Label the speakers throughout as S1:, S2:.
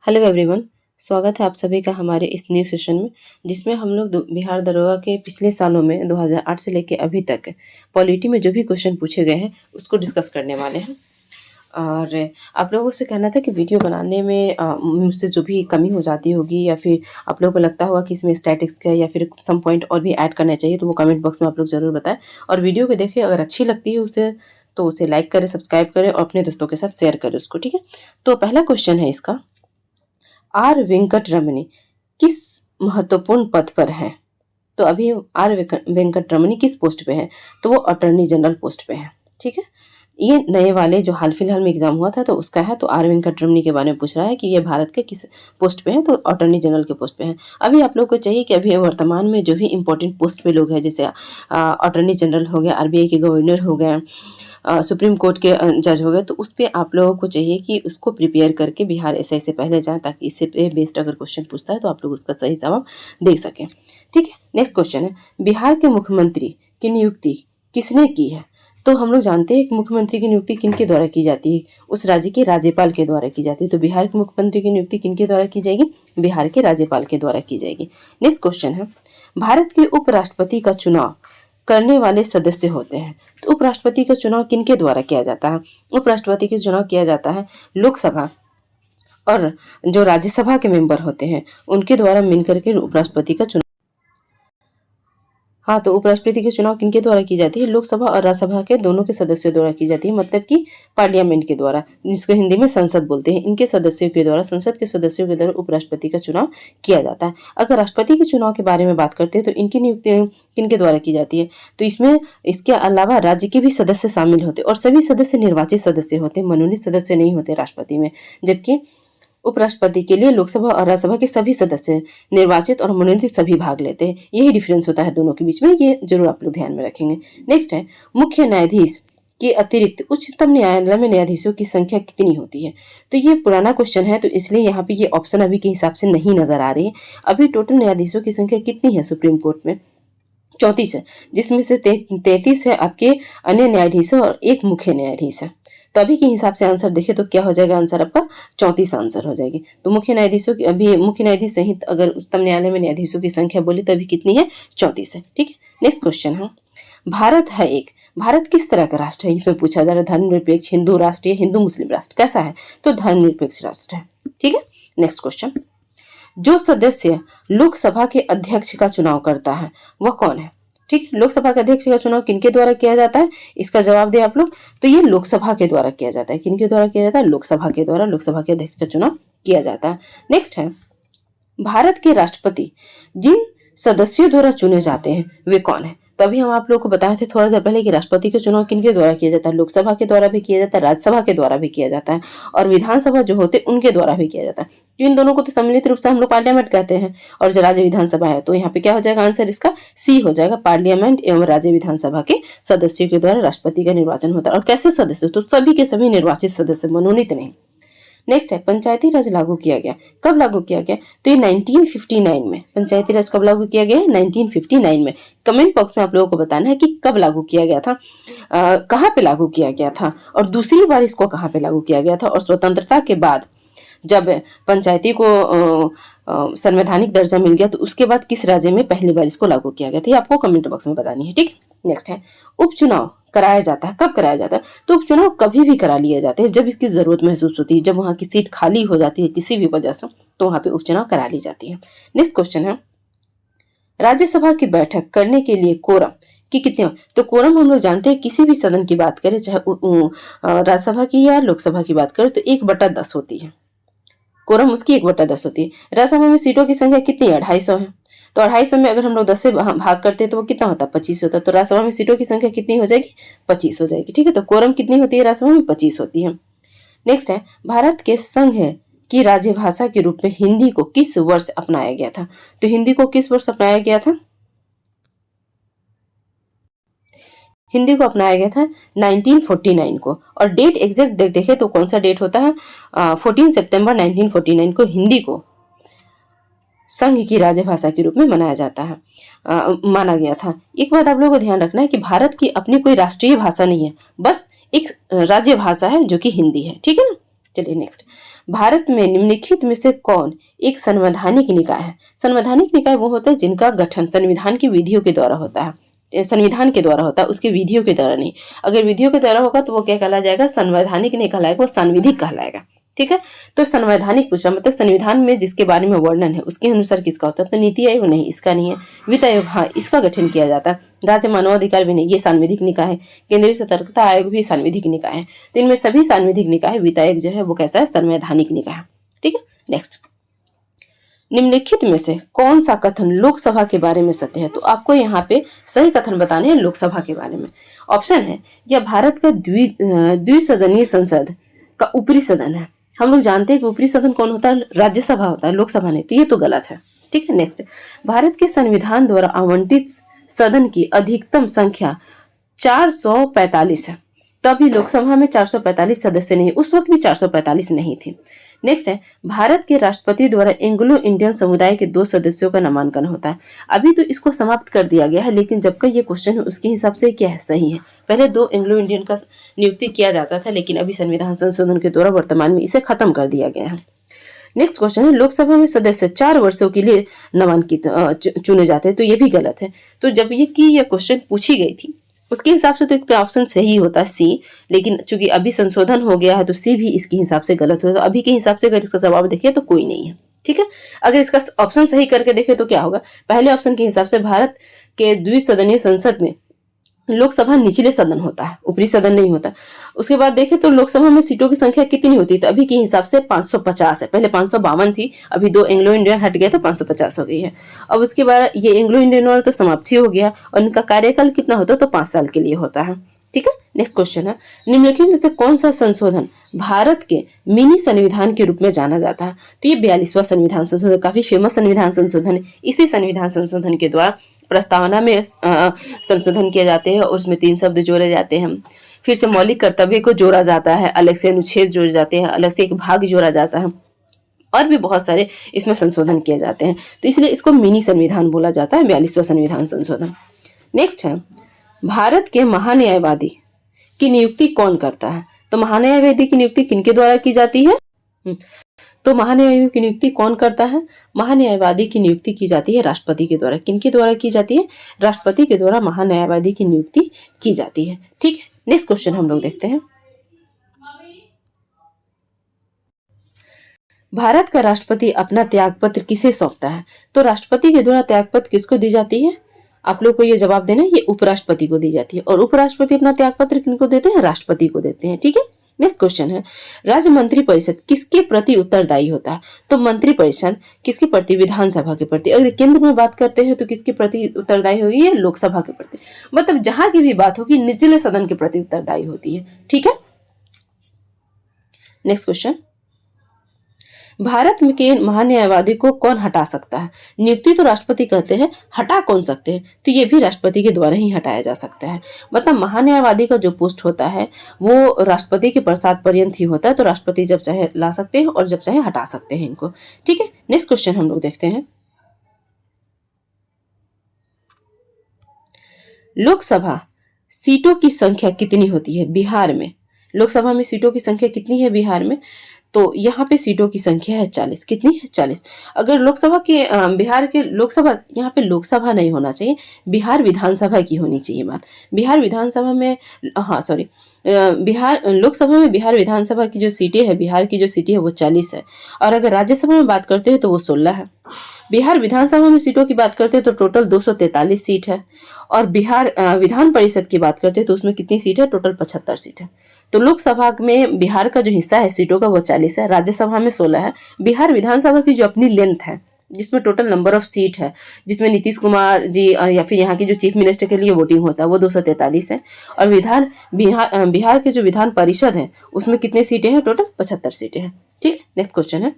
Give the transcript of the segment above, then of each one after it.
S1: Hello everyone, स्वागत है आप सभी का हमारे इस न्यू सेशन में, जिसमें हम लोग बिहार दरोगा के पिछले सालों में 2008 से लेकर अभी तक पॉलिटी में जो भी क्वेश्चन पूछे गए हैं उसको डिस्कस करने वाले हैं। और आप लोगों से कहना था कि वीडियो बनाने में मुझसे जो भी कमी हो जाती होगी या फिर आप लोगों को लगता होगा कि इसमें स्टैटिक्स का या फिर सम पॉइंट और भी ऐड करना चाहिए तो वो कमेंट बॉक्स में आप लोग ज़रूर बताएं। और वीडियो को देखिए, अगर अच्छी लगती है उसे तो उसे लाइक करें, सब्सक्राइब करें और अपने दोस्तों के साथ शेयर करें उसको। ठीक है, तो पहला क्वेश्चन है इसका, आर वेंकट रमनी किस महत्वपूर्ण पद पर हैं? तो अभी आर वेंकट रमनी किस पोस्ट पे हैं? तो वो अटॉर्नी जनरल पोस्ट पे हैं। ठीक है, ये नए वाले जो हाल फिलहाल में एग्जाम हुआ था तो उसका है। तो आर वेंकट रमनी के बारे में पूछ रहा है कि ये भारत के किस पोस्ट पे हैं, तो अटॉर्नी जनरल के पोस्ट पे हैं। अभी आप लोग को चाहिए कि अभी वर्तमान में जो भी इंपॉर्टेंट पोस्ट पे लोग हैं, जैसे अटॉर्नी जनरल हो गया, आरबीआई के गवर्नर हो गए, सुप्रीम कोर्ट के जज हो गए, तो उस पर आप लोगों को चाहिए कि उसको प्रिपेयर करके बिहार एसआई से पहले जाएं, ताकि इससे पे बेस्ड अगर क्वेश्चन पूछता है तो आप लोग उसका सही जवाब दे सकें। ठीक है, नेक्स्ट क्वेश्चन है, बिहार के मुख्यमंत्री की नियुक्ति किसने की है? तो हम लोग जानते हैं कि मुख्यमंत्री की नियुक्ति किनके द्वारा की जाती है? उस राज्य के राज्यपाल के द्वारा की जाती है। तो बिहार के मुख्यमंत्री की नियुक्ति किनके द्वारा की जाएगी? बिहार के राज्यपाल के द्वारा की जाएगी। नेक्स्ट क्वेश्चन है, भारत के उपराष्ट्रपति का चुनाव करने वाले सदस्य होते हैं। तो उपराष्ट्रपति का चुनाव किनके द्वारा किया जाता है? उपराष्ट्रपति का चुनाव किया जाता है लोकसभा और जो राज्यसभा के मेंबर होते हैं उनके द्वारा मिलकर के उपराष्ट्रपति का चुनाव। हाँ, तो उपराष्ट्रपति के चुनाव किनके द्वारा की जाती है? लोकसभा और राज्यसभा के दोनों के सदस्यों द्वारा की जाती है, मतलब कि पार्लियामेंट के द्वारा, जिसको हिंदी में संसद बोलते हैं। इनके सदस्यों के द्वारा, संसद के सदस्यों के द्वारा उपराष्ट्रपति का चुनाव किया जाता है। अगर राष्ट्रपति के चुनाव के बारे में बात करते हैं तो इनकी नियुक्ति किनके द्वारा की जाती है? तो इसमें इसके अलावा राज्य के भी सदस्य शामिल होते और सभी सदस्य निर्वाचित सदस्य होते, मनोनीत सदस्य नहीं होते राष्ट्रपति में। जबकि उपराष्ट्रपति के लिए लोकसभा और राज्यसभा के सभी सदस्य निर्वाचित और मनोनीत सभी भाग लेते हैं। यही डिफरेंस होता है दोनों के बीच में, ये जरूर आप लोग ध्यान में रखेंगे। नेक्स्ट है, मुख्य न्यायाधीश के अतिरिक्त उच्चतम न्यायालय में न्यायाधीशों की संख्या कितनी होती है? तो ये पुराना क्वेश्चन है, तो इसलिए यहाँ पे ये ऑप्शन अभी के हिसाब से नहीं नजर आ रही है। अभी टोटल न्यायाधीशों की संख्या कितनी है सुप्रीम कोर्ट में? 34 है, जिसमें से 33 है आपके अन्य न्यायाधीशों और एक मुख्य न्यायाधीश है। तो अभी के हिसाब से आंसर देखें तो क्या हो जाएगा? आंसर आपका 34 आंसर हो जाएगी। तो मुख्य न्यायाधीशों की, अभी मुख्य न्यायाधीश सहित अगर उच्चतम न्यायालय में न्यायाधीशों की संख्या बोली तो अभी कितनी है? 34 है। ठीक है, नेक्स्ट क्वेश्चन है, भारत किस तरह का राष्ट्र है? इसमें पूछा जा रहा है धर्मनिरपेक्ष, हिंदू राष्ट्र या हिंदू मुस्लिम राष्ट्र, कैसा है? तो धर्मनिरपेक्ष राष्ट्र है। ठीक है, नेक्स्ट क्वेश्चन, जो सदस्य लोकसभा के अध्यक्ष का चुनाव करता है वह कौन है? ठीक है, लोकसभा के अध्यक्ष का चुनाव किनके द्वारा किया जाता है? इसका जवाब दे आप लोग। तो ये लोकसभा के द्वारा किया जाता है। किनके द्वारा किया जाता है? लोकसभा के द्वारा, लोकसभा के अध्यक्ष का चुनाव किया जाता है। नेक्स्ट है, भारत के राष्ट्रपति जिन सदस्यों द्वारा चुने जाते हैं वे कौन है? तो अभी हम आप लोगों को बताए थे थोड़ा देर पहले कि राष्ट्रपति का चुनाव किनके द्वारा किया जाता है? लोकसभा के द्वारा भी किया जाता है, राज्यसभा के द्वारा भी किया जाता है और विधानसभा जो होते हैं उनके द्वारा भी किया जाता है। तो इन दोनों को तो सम्मिलित रूप से हम लोग पार्लियामेंट कहते हैं और जो राज्य विधानसभा है, तो यहाँ पे क्या हो जाएगा? आंसर इसका सी हो जाएगा। पार्लियामेंट एवं राज्य विधानसभा के सदस्यों के द्वारा राष्ट्रपति का निर्वाचन होता है। और कैसे सदस्य? तो सभी के सभी निर्वाचित सदस्य, मनोनीत नहीं। नेक्स्ट है, पंचायती राज लागू किया गया, कब लागू किया गया? तो ये 1959 में। पंचायती राज कब लागू किया गया है? 1959 में। कमेंट बॉक्स में आप लोगों को बताना है कि कब लागू किया गया था, कहाँ पे लागू किया गया था और दूसरी बार इसको कहाँ पे लागू किया गया था, और स्वतंत्रता के बाद जब पंचायती को संवैधानिक दर्जा मिल गया तो उसके बाद किस राज्य में पहली बार इसको लागू किया गया था, ये आपको कमेंट बॉक्स में बतानी है। ठीक, नेक्स्ट है, उपचुनाव कराया जाता है, कब कराया जाता है? तो उपचुनाव कभी भी करा लिए जाते हैं जब इसकी जरूरत महसूस होती है, जब वहां की सीट खाली हो जाती है किसी भी वजह से, तो वहां पे उपचुनाव करा ली जाती है। नेक्स्ट क्वेश्चन है, राज्यसभा की बैठक करने के लिए कोरम की कितने? तो कोरम हम लोग जानते हैं, किसी भी सदन की बात करें, चाहे राज्यसभा की या लोकसभा की बात करें, तो 1/10 होती है। कोरम उसकी 1/10 होती है। राज्यसभा में सीटों की संख्या कितनी है? 250 है। तो 250 में अगर हम लोग 10 से भाग करते हैं तो वो कितना होता है? 25 होता है। तो राज्यसभा में सीटों की संख्या कितनी हो जाएगी? 25 हो जाएगी। ठीक है, तो कोरम कितनी होती है राज्यसभा में? 25 होती है। नेक्स्ट है, भारत के संघ की राजभाषा के रूप में हिंदी को किस वर्ष अपनाया गया था? तो हिंदी को किस वर्ष अपनाया गया था? हिंदी को अपनाया गया था 1949 को। और डेट एग्जैक्ट देखें तो कौन सा डेट होता है? 14 सितंबर 1949 को हिंदी को संघ की राजभाषा के रूप में मनाया जाता है, माना गया था। एक बात आप लोगों को ध्यान रखना है कि भारत की अपनी कोई राष्ट्रीय भाषा नहीं है, बस एक राज्य भाषा है जो कि हिंदी है। ठीक है ना, चलिए नेक्स्ट, भारत में निम्नलिखित में से कौन एक संवैधानिक निकाय है? संवैधानिक निकाय वो होता है जिनका गठन संविधान की विधियों के द्वारा होता है, संविधान के द्वारा होता है, उसके विधियों के द्वारा नहीं। अगर विधियों के द्वारा होगा तो वो क्या कहला जाएगा? संवैधानिक नहीं कहलाएगा, वो सांविधिक कहलाएगा। ठीक है, तो संवैधानिक पूछा मतलब संविधान में जिसके बारे में वर्णन है उसके अनुसार किसका होता है? तो नीति आयोग नहीं, इसका नहीं है। वित्त आयोग, हाँ, इसका गठन किया जाता है। राज्य मानवाधिकार भी नहीं, ये सांविधिक निकाय है। केंद्रीय सतर्कता आयोग भी सांविधिक निकाय है। तो इनमें सभी सांविधिक निकाय, वित्त आयोग जो है वो कैसा है? संवैधानिक निकाय है। ठीक है, नेक्स्ट, निम्नलिखित में से कौन सा कथन लोकसभा के बारे में सत्य है? तो आपको यहाँ पे सही कथन बताने हैं लोकसभा के बारे में। ऑप्शन है, यह भारत का द्विसदनीय संसद का ऊपरी सदन है। हम लोग जानते हैं कि ऊपरी सदन कौन होता है? राज्यसभा होता है, लोकसभा नहीं। तो ये तो गलत है। ठीक है, नेक्स्ट, भारत के संविधान द्वारा आवंटित सदन की अधिकतम संख्या 445 है। तो अभी लोकसभा में 445 सदस्य नहीं, उस वक्त भी 445 नहीं थी। नेक्स्ट है, भारत के राष्ट्रपति द्वारा एंग्लो इंडियन समुदाय के 2 सदस्यों का नामांकन होता है। अभी तो इसको समाप्त कर दिया गया है, लेकिन जब का ये क्वेश्चन है उसके हिसाब से क्या है? सही है। पहले 2 एंग्लो इंडियन का नियुक्ति किया जाता था, लेकिन अभी संविधान संशोधन के द्वारा वर्तमान में इसे खत्म कर दिया गया है। नेक्स्ट क्वेश्चन है, लोकसभा में सदस्य 4 वर्षों के लिए नामांकित चुने जाते हैं। तो ये भी गलत है। तो जब ये क्वेश्चन पूछी गई थी उसके हिसाब से तो इसका ऑप्शन सही होता है सी, लेकिन चूंकि अभी संशोधन हो गया है तो सी भी इसके हिसाब से गलत होता है। तो अभी के हिसाब से अगर इसका जवाब देखिए तो कोई नहीं है। ठीक है, अगर इसका ऑप्शन सही करके देखें तो क्या होगा? पहले ऑप्शन के हिसाब से भारत के द्विसदनीय संसद में लोकसभा निचले सदन होता है, ऊपरी सदन नहीं होता। उसके बाद देखें तो लोकसभा में सीटों की संख्या कितनी होती है? तो अभी के हिसाब से 550 है। पहले 552 थी, अभी 2 एंग्लो इंडियन हट गए तो 550 हो गई है। अब उसके बाद ये एंग्लो इंडियन वाला तो समाप्ति हो गया और इनका कार्यकाल कितना होता है? तो 5 साल के लिए होता है। ठीक है, नेक्स्ट क्वेश्चन है, निम्नलिखित में से कौन सा संशोधन भारत के मिनी संविधान के रूप में जाना जाता है? तो ये 42वां संविधान संशोधन, काफी फेमस संविधान संशोधन है। इसी संविधान संशोधन के द्वारा प्रस्तावना में संशोधन किए जाते हैं और उसमें 3 शब्द जोड़े जाते हैं। फिर से मौलिक कर्तव्य को जोड़ा जाता है, अलग से अनुच्छेद जोड़े जाते हैं, अलग से एक भाग जोड़ा जाता है और भी बहुत सारे इसमें संशोधन किए जाते हैं। तो इसलिए इसको मिनी संविधान बोला जाता है, 42वां संविधान संशोधन। नेक्स्ट है, भारत के महान्यायवादी की नियुक्ति कौन करता है? तो महान्यायवादी की नियुक्ति किनके द्वारा की जाती है? तो महान्यायवादी की नियुक्ति कौन करता है? महान्यायवादी की नियुक्ति की जाती है राष्ट्रपति के द्वारा। किनके द्वारा की जाती है? राष्ट्रपति के द्वारा महान्यायवादी की नियुक्ति की जाती है। ठीक है, नेक्स्ट क्वेश्चन हम लोग देखते हैं, भारत का राष्ट्रपति अपना त्यागपत्र किसे सौंपता है? तो राष्ट्रपति के द्वारा त्यागपत्र किसको दी जाती है? आप लोग को ये जवाब देना है, ये उपराष्ट्रपति को दी जाती है। और उपराष्ट्रपति अपना त्यागपत्र किनको देते हैं? राष्ट्रपति को देते हैं। ठीक है, नेक्स्ट क्वेश्चन है, राज्य मंत्री परिषद किसके प्रति उत्तरदायी होता है? तो मंत्री परिषद किसके प्रति? विधानसभा के प्रति। अगर केंद्र में बात करते हैं तो किसके प्रति उत्तरदायी होगी? ये लोकसभा के प्रति। मतलब जहां की भी बात होगी निचले सदन के प्रति उत्तरदायी होती है। ठीक है, नेक्स्ट क्वेश्चन, भारत में के महान्यायवादी को कौन हटा सकता है? नियुक्ति तो राष्ट्रपति करते हैं, हटा कौन सकते हैं? तो ये भी राष्ट्रपति के द्वारा ही हटाया जा सकता है। मतलब महान्यायवादी का जो पोस्ट होता है वो राष्ट्रपति के प्रसाद पर्यंत ही होता है। तो राष्ट्रपति जब चाहे ला सकते हैं और जब चाहे हटा सकते हैं इनको। ठीक है, नेक्स्ट क्वेश्चन हम लोग देखते हैं, लोकसभा सीटों की संख्या कितनी होती है बिहार में? लोकसभा में सीटों की संख्या कितनी है बिहार में? तो यहाँ पे सीटों की संख्या है 40। कितनी है? 40। अगर लोकसभा के बिहार के लोकसभा, यहाँ पे लोकसभा नहीं होना चाहिए, बिहार विधानसभा की होनी चाहिए बात। बिहार विधानसभा में, हाँ सॉरी, बिहार लोकसभा में बिहार विधानसभा की जो सीटें है, बिहार की जो सीटें है वो 40 है। और अगर राज्यसभा में बात करते हैं तो वो 16 है। बिहार विधानसभा में सीटों की बात करते हैं तो टोटल 243 सीट है। और बिहार विधान परिषद की बात करते हैं तो उसमें कितनी सीट है? टोटल 75 सीट है। तो लोकसभा में बिहार का जो हिस्सा है सीटों का वो 40 है, राज्यसभा में 16 है। बिहार विधानसभा की जो अपनी लेंथ है, जिसमें टोटल नंबर ऑफ सीट है, जिसमें नीतीश कुमार जी या फिर यहाँ की जो चीफ मिनिस्टर के लिए वोटिंग होता है वो 243 है। और बिहार के जो विधान परिषद है उसमें कितने सीटें हैं? टोटल 75 सीटें हैं। ठीक है, नेक्स्ट क्वेश्चन है,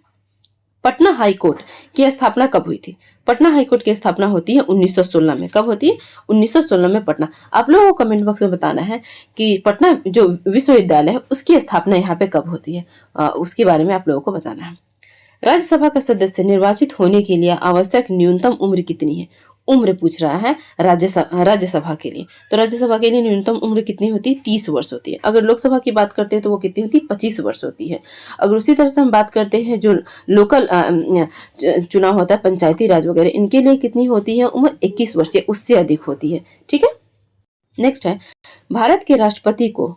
S1: पटना हाई कोर्ट की स्थापना कब हुई थी? पटना हाई कोर्ट की स्थापना होती है 1916 में। कब होती है? 1916 में पटना। आप लोगों को कमेंट बॉक्स में बताना है कि पटना जो विश्वविद्यालय है उसकी स्थापना यहाँ पे कब होती है, उसके बारे में आप लोगों को बताना है। राज्यसभा का सदस्य निर्वाचित होने के लिए आवश्यक न्यूनतम उम्र कितनी है? उम्र पूछ रहा है राज्यसभा के लिए। तो राज्यसभा के लिए न्यूनतम उम्र कितनी होती है? 30 वर्ष होती है। अगर लोकसभा की बात करते हैं तो वो कितनी होती है? 25 वर्ष होती है। अगर उसी तरह से हम बात करते हैं जो लोकल चुनाव होता है, पंचायती राज वगैरह, इनके लिए कितनी होती है उम्र? 21 वर्ष या उससे अधिक होती है। ठीक है। नेक्स्ट है, भारत के राष्ट्रपति को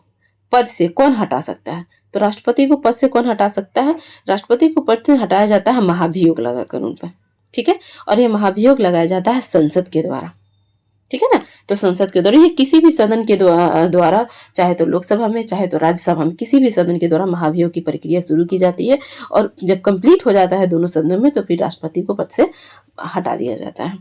S1: पद से कौन हटा सकता है? तो राष्ट्रपति को पद से कौन हटा सकता है? राष्ट्रपति को पद से हटाया जाता है महाभियोग लगाकर उन पर। ठीक है। और ये महाभियोग लगाया जाता है संसद के द्वारा। ठीक है ना। तो संसद के द्वारा, ये किसी भी सदन के द्वारा, चाहे तो लोकसभा में चाहे तो राज्यसभा में, किसी भी सदन के द्वारा महाभियोग की प्रक्रिया शुरू की जाती है। और जब कंप्लीट हो जाता है दोनों सदनों में तो फिर राष्ट्रपति को पद से हटा दिया जाता है।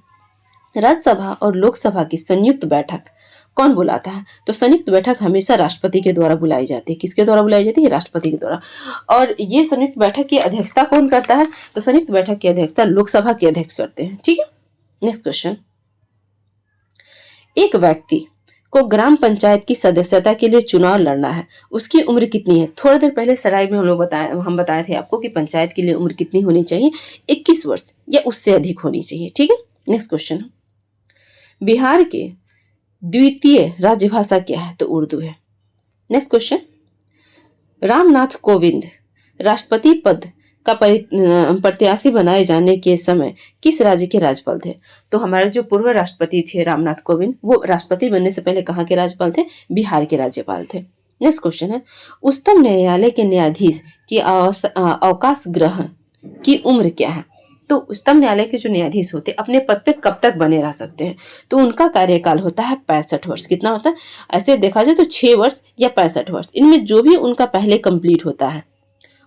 S1: राज्यसभा और लोकसभा की संयुक्त बैठक कौन बुलाता है? तो संयुक्त बैठक हमेशा राष्ट्रपति के द्वारा बुलाई जाती है। किसके द्वारा बुलाई जाती है? राष्ट्रपति के द्वारा। और ये संयुक्त बैठक की अध्यक्षता कौन करता है? तो संयुक्त बैठक की अध्यक्षता लोकसभा के अध्यक्ष करते हैं। ठीक है। नेक्स्ट क्वेश्चन, एक व्यक्ति को ग्राम पंचायत की सदस्यता के लिए चुनाव लड़ना है, उसकी उम्र कितनी है? थोड़ी देर पहले सराय में हम बताए थे आपको कि पंचायत के लिए उम्र कितनी होनी चाहिए? 21 वर्ष या उससे अधिक होनी चाहिए। ठीक है। नेक्स्ट क्वेश्चन, बिहार के द्वितीय राजभाषा क्या है? तो उर्दू है। नेक्स्ट क्वेश्चन, रामनाथ कोविंद राष्ट्रपति पद का प्रत्याशी बनाए जाने के समय किस राज्य के राज्यपाल थे? तो हमारे जो पूर्व राष्ट्रपति थे रामनाथ कोविंद, वो राष्ट्रपति बनने से पहले कहाँ के राज्यपाल थे? बिहार के राज्यपाल थे। नेक्स्ट क्वेश्चन है, उच्चतम न्यायालय के न्यायाधीश की अवकाश ग्रहण की उम्र क्या है? तो उच्चतम न्यायालय के जो न्यायाधीश होते हैं अपने पद पे कब तक बने रह सकते हैं? तो उनका कार्यकाल होता है 65 वर्ष। कितना होता है? ऐसे देखा जाए तो 6 वर्ष या 65 वर्ष, इनमें जो भी उनका पहले कंप्लीट होता है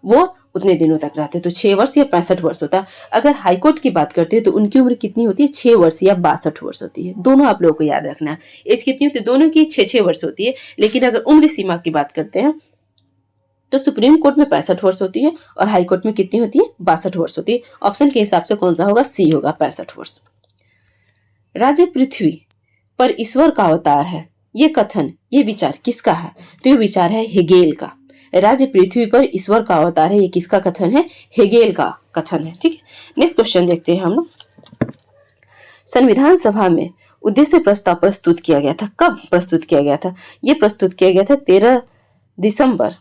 S1: वो उतने दिनों तक रहते हैं। तो 6 वर्ष या 65 वर्ष होता है। अगर हाईकोर्ट की बात करते हैं तो उनकी उम्र कितनी होती है? 6 वर्ष या 62 वर्ष होती है। दोनों आप लोगों को याद रखना है। एज कितनी होती है? दोनों की 6-6 वर्ष होती है। लेकिन अगर उम्र सीमा की बात करते हैं तो सुप्रीम कोर्ट में 65 वर्ष होती है और हाई कोर्ट में कितनी होती है? 62 वर्ष होती है। ऑप्शन के हिसाब से कौन सा होगा? सी होगा, 65 वर्ष। राज्य पृथ्वी पर ईश्वर का अवतार है, ये कथन, ये विचार किसका है? तो ये विचार है हेगेल का। राज्य पृथ्वी पर ईश्वर का अवतार है, ये किसका कथन है? हेगेल का कथन है। ठीक है। नेक्स्ट क्वेश्चन देखते हैं हम लोग। संविधान सभा में उद्देश्य प्रस्ताव प्रस्तुत किया गया था। कब प्रस्तुत किया गया था? ये प्रस्तुत किया गया था 13 दिसंबर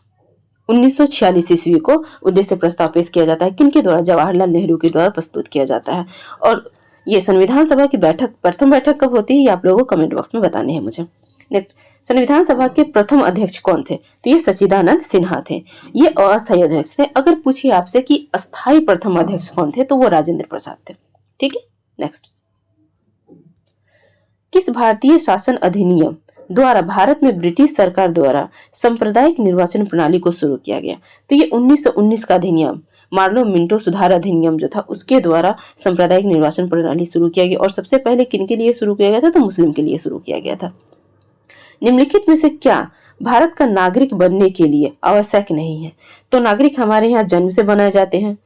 S1: 1946 ईस्वी को उद्देश्य प्रस्ताव पेश किया जाता है। किनके द्वारा? जवाहरलाल नेहरू के द्वारा प्रस्तुत किया जाता है। और ये संविधान सभा की बैठक, प्रथम बैठक कब होती है, ये आप लोगों को कमेंट बॉक्स में बताने हैं मुझे। नेक्स्ट, संविधान सभा के प्रथम अध्यक्ष कौन थे? तो ये सच्चिदानंद सिन्हा थे। ये अस्थायी अध्यक्ष थे। अगर पूछिए आपसे कि अस्थायी प्रथम अध्यक्ष कौन थे तो वो राजेंद्र प्रसाद थे। ठीक है। नेक्स्ट, किस भारतीय शासन अधिनियम द्वारा भारत में ब्रिटिश सरकार द्वारा सांप्रदायिक निर्वाचन प्रणाली को शुरू किया गया? तो ये 1919 का अधिनियम, मार्लो मिंटो सुधार अधिनियम जो था, उसके द्वारा सांप्रदायिक निर्वाचन प्रणाली शुरू किया गया। और सबसे पहले किनके लिए शुरू किया गया था? तो मुस्लिम के लिए शुरू किया गया था। निम्नलिखित में से क्या भारत का नागरिक बनने के लिए आवश्यक नहीं है? तो नागरिक हमारे यहाँ जन्म से बनाए जाते हैं,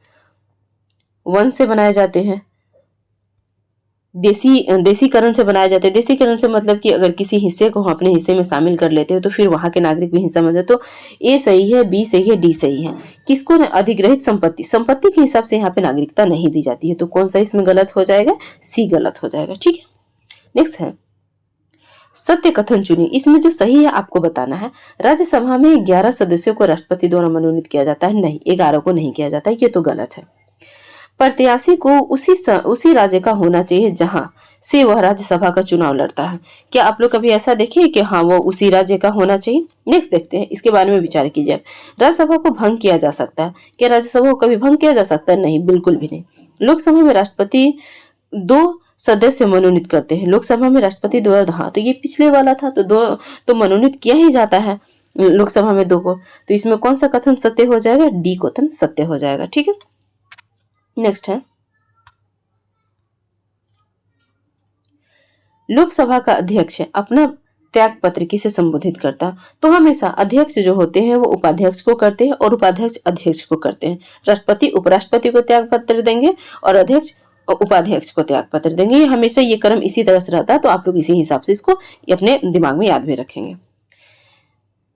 S1: वंश से बनाए जाते हैं, देसीकरण से बनाए जाते हैं। देसीकरण से मतलब कि अगर किसी हिस्से को हम अपने हिस्से में शामिल कर लेते हैं तो फिर वहां के नागरिक भी हिस्सा में। तो ए सही है, बी सही है, डी सही है। किसको? अधिग्रहित संपत्ति, संपत्ति के हिसाब से यहाँ पे नागरिकता नहीं दी जाती है। तो कौन सा इसमें गलत हो जाएगा? सी गलत हो जाएगा। ठीक है। नेक्स्ट है सत्य कथन चुनिए। इसमें जो सही है आपको बताना है। राज्यसभा में 11 सदस्यों को राष्ट्रपति द्वारा मनोनीत किया जाता है। नहीं, 11 को नहीं किया जाता है, ये तो गलत है। प्रत्याशी को उसी राज्य का होना चाहिए जहां से वह राज्यसभा का चुनाव लड़ता है। क्या आप लोग कभी ऐसा देखे कि हाँ वो उसी राज्य का होना चाहिए? नेक्स्ट देखते हैं, इसके बारे में विचार कीजिए। राज्यसभा को भंग किया जा सकता है? क्या राज्यसभा को कभी भंग किया जा सकता है? नहीं, बिल्कुल भी नहीं। लोकसभा में राष्ट्रपति 2 सदस्य मनोनीत करते हैं। लोकसभा में राष्ट्रपति द्वारा, हाँ तो ये पिछले वाला था, तो 2 तो मनोनीत किया ही जाता है लोकसभा में 2 को। तो इसमें कौन सा कथन सत्य हो जाएगा? डी कथन सत्य हो जाएगा। ठीक है। नेक्स्ट है लोकसभा का अध्यक्ष अपना त्याग पत्र किसे संबोधित करता? तो हमेशा अध्यक्ष जो होते हैं वो उपाध्यक्ष को करते हैं और उपाध्यक्ष अध्यक्ष को करते हैं। राष्ट्रपति उपराष्ट्रपति को त्याग पत्र देंगे और अध्यक्ष उपाध्यक्ष को त्याग पत्र देंगे। ये हमेशा ये क्रम इसी तरह से रहता है। तो आप लोग इसी हिसाब से इसको अपने दिमाग में याद भी रखेंगे।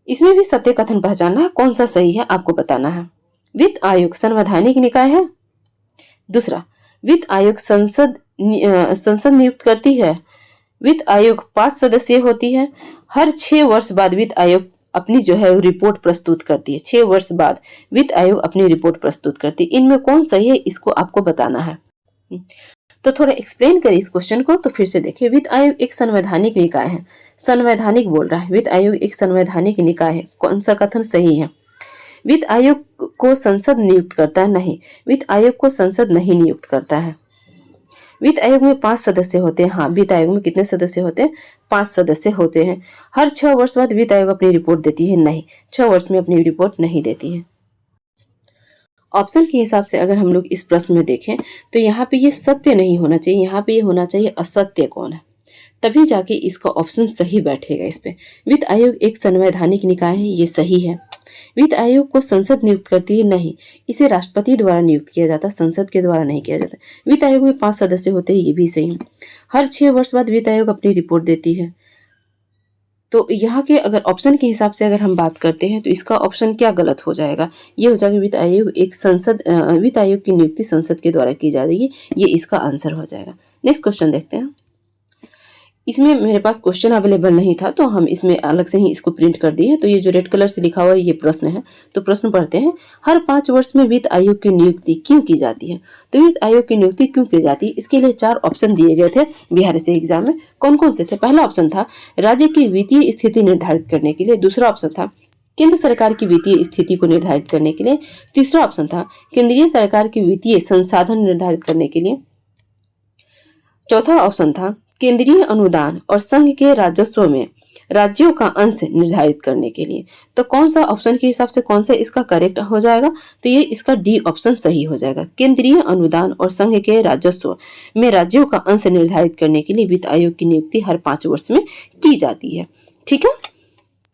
S1: इसमें भी सत्य कथन पहचानना है, कौन सा सही है आपको बताना है। वित्त आयोग संवैधानिक निकाय है? दूसरा, वित्त आयोग संसद संसद नियुक्त करती है। वित्त आयोग 5 सदस्यीय होती है। हर 6 वर्ष बाद वित्त आयोग अपनी जो है रिपोर्ट प्रस्तुत करती है। 6 वर्ष बाद वित्त आयोग अपनी रिपोर्ट प्रस्तुत करती है। इनमें कौन सही है इसको आपको बताना है। तो थोड़ा एक्सप्लेन करें इस क्वेश्चन को। तो फिर से देखिए, वित्त आयोग एक संवैधानिक निकाय है। संवैधानिक बोल रहा है, वित्त आयोग एक संवैधानिक निकाय है। कौन सा कथन सही है? वित्त आयोग को संसद नियुक्त करता है? नहीं, वित्त आयोग को संसद नहीं नियुक्त करता है। वित्त आयोग में 5 सदस्य होते हैं। हाँ, वित्त आयोग में कितने सदस्य होते हैं? 5 सदस्य होते हैं। हर 6 वर्ष बाद वित्त आयोग अपनी रिपोर्ट देती है? नहीं, 6 वर्ष में अपनी रिपोर्ट नहीं देती है। ऑप्शन के हिसाब से अगर हम लोग इस प्रश्न में देखें तो यहाँ पे ये सत्य नहीं होना चाहिए, यहाँ पे ये होना चाहिए असत्य कौन है, तभी जाके इसका ऑप्शन सही बैठेगा इस पे। वित्त आयोग एक संवैधानिक निकाय है, ये सही है। वित्त आयोग को संसद नियुक्त करती है? नहीं, इसे राष्ट्रपति द्वारा नियुक्त किया जाता है, संसद के द्वारा नहीं किया जाता। वित्त आयोग में 5 सदस्य होते हैं, ये भी सही है। हर 6 वर्ष बाद वित्त आयोग अपनी रिपोर्ट देती है। तो यहाँ के अगर ऑप्शन के हिसाब से अगर हम बात करते हैं तो इसका ऑप्शन क्या गलत हो जाएगा? ये हो जाएगा वित्त आयोग एक वित्त आयोग की नियुक्ति संसद के द्वारा की जा रही है, ये इसका आंसर हो जाएगा। नेक्स्ट क्वेश्चन देखते हैं। इसमें मेरे पास क्वेश्चन अवेलेबल नहीं था तो हम इसमें अलग से ही इसको प्रिंट कर दिए। तो ये जो रेड कलर से लिखा हुआ है ये प्रश्न है। तो प्रश्न पढ़ते हैं, हर 5 वर्ष में वित्त आयोग की नियुक्ति क्यों की जाती है? तो वित्त आयोग की नियुक्ति क्यों की जाती है, इसके लिए 4 ऑप्शन दिए गए थे बिहार से एग्जाम में। कौन कौन से थे? पहला ऑप्शन था राज्य की वित्तीय स्थिति निर्धारित करने के लिए। दूसरा ऑप्शन था केंद्र सरकार की वित्तीय स्थिति को निर्धारित करने के लिए। तीसरा ऑप्शन था केंद्रीय सरकार की वित्तीय संसाधन निर्धारित करने के लिए। चौथा ऑप्शन था केंद्रीय अनुदान और संघ के राजस्व में राज्यों का अंश निर्धारित करने के लिए। तो कौन सा ऑप्शन के हिसाब से कौन सा इसका करेक्ट हो जाएगा? तो ये इसका डी ऑप्शन सही हो जाएगा। केंद्रीय अनुदान और संघ के राजस्व में राज्यों का अंश निर्धारित करने के लिए वित्त आयोग की नियुक्ति हर 5 वर्ष में की जाती है। ठीक है,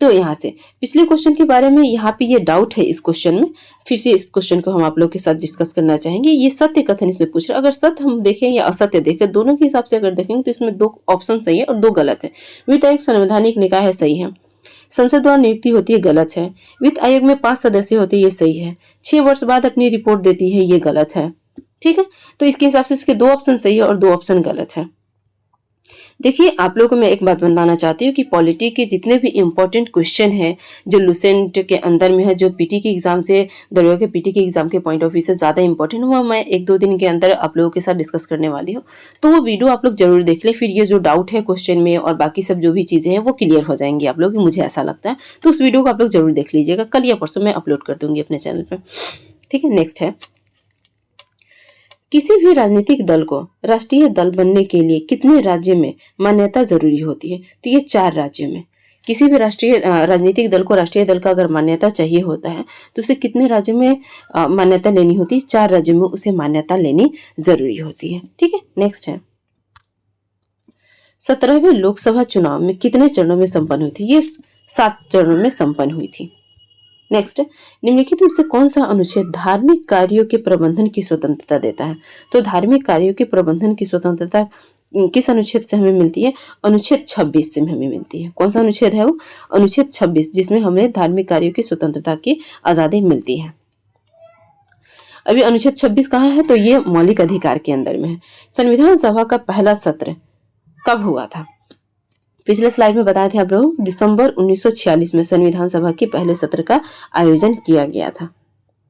S1: तो यहाँ से पिछले क्वेश्चन के बारे में यहाँ पे ये डाउट है इस क्वेश्चन में, फिर से इस क्वेश्चन को हम आप लोग के साथ डिस्कस करना चाहेंगे। ये सत्य कथन इसमें पूछ रहा है। अगर सत्य हम देखें या असत्य देखें, दोनों के हिसाब से अगर देखेंगे तो इसमें 2 ऑप्शन सही है और 2 गलत है। वित्त आयोग संवैधानिक निकाय है, सही है। संसद द्वारा नियुक्ति होती है, गलत है। वित्त आयोग में 5 सदस्य होते हैं, ये सही है। 6 वर्ष बाद अपनी रिपोर्ट देती है, ये गलत है। ठीक है, तो इसके हिसाब से इसके 2 ऑप्शन सही है और 2 ऑप्शन गलत है। देखिए, आप लोगों को मैं एक बात बताना चाहती हूँ कि पॉलिटी के जितने भी इम्पोर्टेंट क्वेश्चन हैं जो लुसेंट के अंदर में है, जो पीटी के एग्जाम से, दरोगा के पीटी के एग्जाम के पॉइंट ऑफ व्यू से ज़्यादा इंपॉर्टेंट हुआ, मैं 1-2 दिन के अंदर आप लोगों के साथ डिस्कस करने वाली हूँ। तो वो वीडियो आप लोग जरूर देख लें, फिर ये जो डाउट है क्वेश्चन में और बाकी सब जो भी चीज़ें हैं वो क्लियर हो जाएंगी आप लोग, मुझे ऐसा लगता है। तो उस वीडियो को आप लोग जरूर देख लीजिएगा, कल या परसों मैं अपलोड कर दूंगी अपने चैनल पर। ठीक है, नेक्स्ट है, किसी भी राजनीतिक दल को राष्ट्रीय दल बनने के लिए कितने राज्य में मान्यता जरूरी होती है? तो ये 4 राज्यों में। किसी भी राजनीतिक दल को राष्ट्रीय दल का अगर मान्यता चाहिए होता है तो उसे कितने राज्यों में मान्यता लेनी होती है? 4 राज्यों में उसे मान्यता लेनी जरूरी होती है। ठीक है, नेक्स्ट है, 17वें लोकसभा चुनाव में कितने चरणों में संपन्न हुई थी? ये 7 चरणों में संपन्न हुई थी। नेक्स्ट, निम्नलिखित में से कौन सा अनुच्छेद धार्मिक कार्यों के प्रबंधन की स्वतंत्रता देता है? तो धार्मिक कार्यों के प्रबंधन की स्वतंत्रता किस अनुच्छेद से हमें मिलती है? अनुच्छेद 26 से हमें मिलती है। कौन सा अनुच्छेद है वो? अनुच्छेद 26, जिसमें हमें धार्मिक कार्यों की स्वतंत्रता की आजादी मिलती है। अभी अनुच्छेद 26 कहाँ है? तो ये मौलिक अधिकार के अंदर में है। संविधान सभा का पहला सत्र कब हुआ था? पिछले स्लाइड में बताए थे आप लोग, दिसंबर 1946 में संविधान सभा के पहले सत्र का आयोजन किया गया था।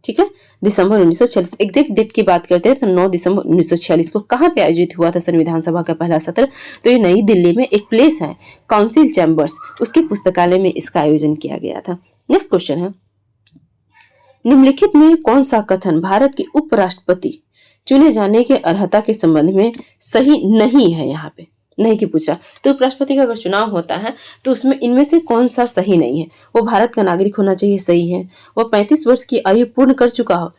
S1: ठीक है, दिसंबर 1946। एग्जैक्ट डेट की बात करते हैं तो 9 दिसंबर 1946 को कहाँ पे आयोजित हुआ था संविधान सभा का पहला सत्र? तो ये नई दिल्ली में एक प्लेस है काउंसिल चैम्बर्स, उसके पुस्तकालय में इसका आयोजन किया गया था। नेक्स्ट क्वेश्चन है, निम्नलिखित में कौन सा कथन भारत के उपराष्ट्रपति चुने जाने के अर्हता के संबंध में सही नहीं है? यहाँ पे नहीं की पूछा, तो उपराष्ट्रपति का अगर चुनाव होता है तो उसमें इनमें से कौन सा सही नहीं है? वो भारत का नागरिक होना चाहिए, सही है। वो 35 वर्ष की आयु पूर्ण कर चुका हो,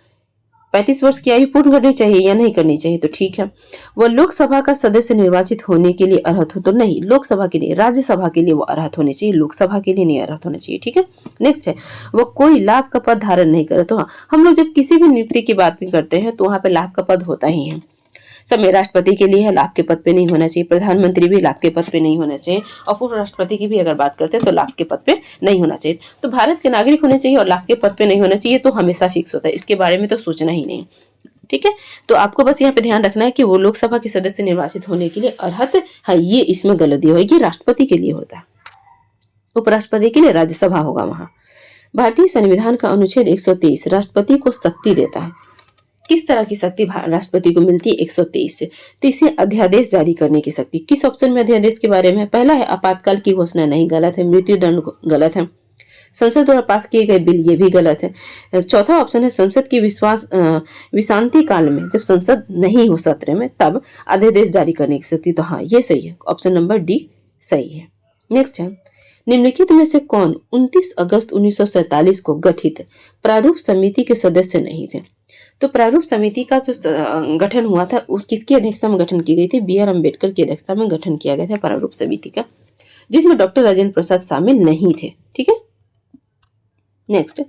S1: 35 वर्ष की आयु पूर्ण करनी चाहिए या नहीं करनी चाहिए? तो ठीक है। वो लोकसभा का सदस्य निर्वाचित होने के लिए अर्हत हो, तो नहीं, लोकसभा के लिए, राज्यसभा के लिए वो अर्हत होने चाहिए, लोकसभा के लिए नहीं अर्हत होना चाहिए। ठीक है, नेक्स्ट है, वो कोई लाभ का पद धारण नहीं करे। तो हाँ, हम लोग जब किसी भी नियुक्ति की बात भी करते हैं तो वहां पे लाभ का पद होता ही है। सब में राष्ट्रपति के लिए है, लाभ के पद पे नहीं होना चाहिए। प्रधानमंत्री भी लाभ के पद पे नहीं होना चाहिए, और पूर्व राष्ट्रपति की भी अगर बात करते हैं तो लाभ के पद पे नहीं होना चाहिए। तो भारत के नागरिक होने चाहिए और लाभ के पद पे नहीं होना चाहिए, तो हमेशा फिक्स होता है, इसके बारे में तो सोचना ही नहीं। ठीक है, तो आपको बस यहाँ पे ध्यान रखना है कि वो लोकसभा के सदस्य निर्वाचित होने के लिए अर्हत है, ये इसमें गलत दिया हुआ है, ये राष्ट्रपति के लिए होता है, उपराष्ट्रपति के लिए राज्यसभा होगा वहां। भारतीय संविधान का अनुच्छेद 123 राष्ट्रपति को शक्ति देता है। किस तरह की शक्ति राष्ट्रपति को मिलती है 123 से? तो इसे अध्यादेश जारी करने की शक्ति। किस ऑप्शन में अध्यादेश के बारे में? पहला है आपातकाल की घोषणा, नहीं, गलत है। मृत्यु दंड, गलत है। संसद द्वारा पास किए गए बिल, ये भी गलत है। चौथा ऑप्शन है संसद की विश्रांति काल में, जब संसद नहीं हो सत्र में, तब अध्यादेश जारी करने की शक्ति। तो हाँ, ये सही है, ऑप्शन नंबर डी सही है। नेक्स्ट है, निम्नलिखित में से कौन 29 अगस्त 1947 को गठित प्रारूप समिति के सदस्य नहीं थे? तो प्रारूप समिति का जो गठन हुआ था, उस किसकी अध्यक्षता में गठन की गई थी? बी आर अम्बेडकर की अध्यक्षता में गठन किया गया था प्रारूप समिति का, जिसमें डॉक्टर राजेंद्र प्रसाद शामिल नहीं थे। ठीक है, नेक्स्ट,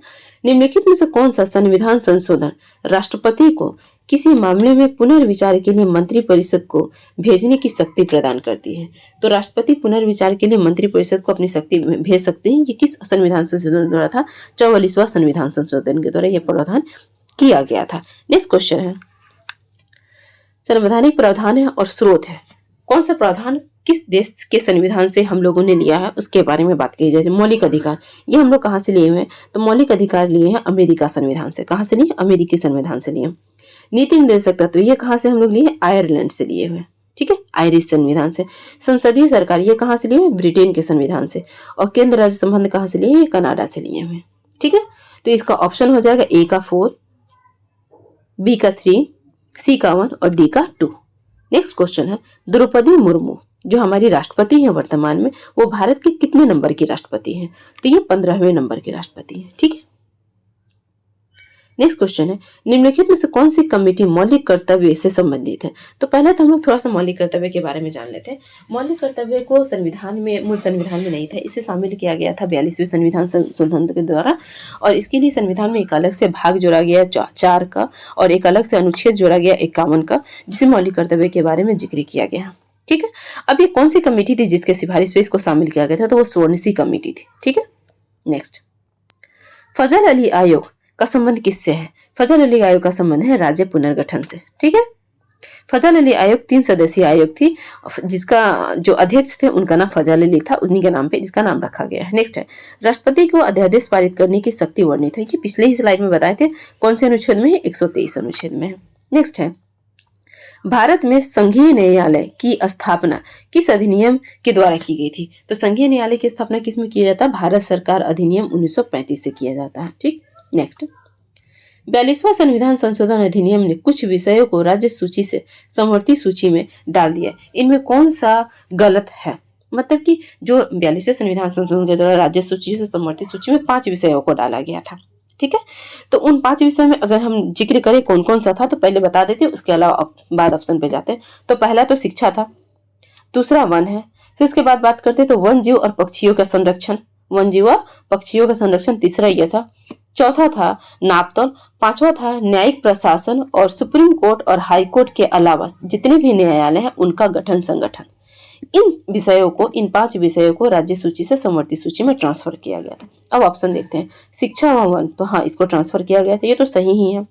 S1: निम्नलिखित में से कौन सा संविधान संशोधन राष्ट्रपति को किसी मामले में पुनर्विचार के लिए मंत्रिपरिषद को भेजने की शक्ति प्रदान करती है? तो राष्ट्रपति पुनर्विचार के लिए मंत्रिपरिषद को अपनी शक्ति भेज सकते हैं। ये किस संविधान संशोधन द्वारा था? 44वां संविधान संशोधन के द्वारा यह प्रावधान किया गया था। नेक्स्ट क्वेश्चन है, संवैधानिक प्रावधान है और स्रोत है। कौन सा प्रावधान किस देश के संविधान से हम लोगों ने लिया है, उसके बारे में बात की जाए। मौलिक अधिकार, ये हम लोग कहाँ से लिए हुए हैं? तो मौलिक अधिकार लिए हैं अमेरिका संविधान से। कहाँ से लिए? अमेरिकी संविधान से लिए। नीति निर्देशक तत्व, ये कहाँ से हम लोग लिए? आयरलैंड से लिए हुए। ठीक है, आयरिश संविधान से। संसदीय सरकार, ये कहाँ से लिए हुए? ब्रिटेन के संविधान से। और केंद्र राज्य संबंध कहाँ से लिए हुए? कनाडा से लिए हुए। ठीक है, तो इसका ऑप्शन हो जाएगा ए का 4, बी का 3, सी का 1 और डी का 2। नेक्स्ट क्वेश्चन है, द्रौपदी मुर्मू जो हमारी राष्ट्रपति है वर्तमान में, वो भारत के कितने नंबर की राष्ट्रपति है? तो ये 15वें नंबर की राष्ट्रपति है। ठीक है, नेक्स्ट क्वेश्चन है, निम्नलिखित में से कौन सी कमेटी मौलिक कर्तव्य से संबंधित है? तो पहले तो हम लोग थोड़ा सा मौलिक कर्तव्य के बारे में जान लेते हैं। मौलिक कर्तव्य को संविधान में, मूल संविधान में नहीं था, इसे शामिल किया गया था 42वें संविधान संशोधन के द्वारा। और इसके लिए संविधान में एक अलग से भाग जोड़ा गया 4 का, और एक अलग से अनुच्छेद जोड़ा गया 51 का, जिसे मौलिक कर्तव्य के बारे में जिक्र किया गया। ठीक है, अब ये कौन सी कमेटी थी जिसके सिफारिश पे इसको शामिल किया गया था? तो वो स्वर्ण कमेटी थी। ठीक है, नेक्स्ट, फजल अली आयोग का संबंध किससे है? फजल अली आयोग का संबंध है राज्य पुनर्गठन से। ठीक है, फजल अली आयोग 3 सदस्यीय आयोग थी, जिसका जो अध्यक्ष थे उनका नाम फजल अली था, उन्हीं के नाम पे इसका नाम रखा गया है। नेक्स्ट है, राष्ट्रपति को अध्यादेश पारित करने की शक्ति वर्णित है। ये पिछले ही स्लाइड में बताए थे, कौन से अनुच्छेद में है? 123 अनुच्छेद में है। नेक्स्ट है, भारत में संघीय न्यायालय की स्थापना किस अधिनियम के द्वारा की गई थी? तो संघीय न्यायालय की स्थापना किस में किया जाता है? भारत सरकार अधिनियम 1935 से किया जाता है। ठीक, नेक्स्ट, 42वां संविधान संशोधन अधिनियम ने कुछ विषयों को राज्य सूची से समवर्ती सूची में डाल दिया। इनमें कौन सा गलत है? मतलब कि जो 42वें संविधान संशोधन के द्वारा राज्य सूची से समवर्ती सूची में 5 विषयों को डाला गया था। ठीक है, तो उन 5 विषयों में अगर हम जिक्र करें कौन कौन सा था, तो पहले बता देते हैं, उसके अलावा बाद ऑप्शन पे जाते हैं। तो पहला तो शिक्षा था, दूसरा वन है, फिर उसके बाद बात करते तो वन जीव और पक्षियों का संरक्षण, वन जीव और पक्षियों का संरक्षण तीसरा यह था। चौथा था नापतोल, 5वां था न्यायिक प्रशासन और सुप्रीम कोर्ट और हाई कोर्ट के अलावा जितने भी न्यायालय हैं उनका गठन संगठन। इन विषयों को, इन 5 विषयों को राज्य सूची से समवर्ती सूची में ट्रांसफर किया गया था। अब ऑप्शन देखते हैं, शिक्षा व वन, तो हाँ इसको ट्रांसफर किया गया था, ये तो सही ही है।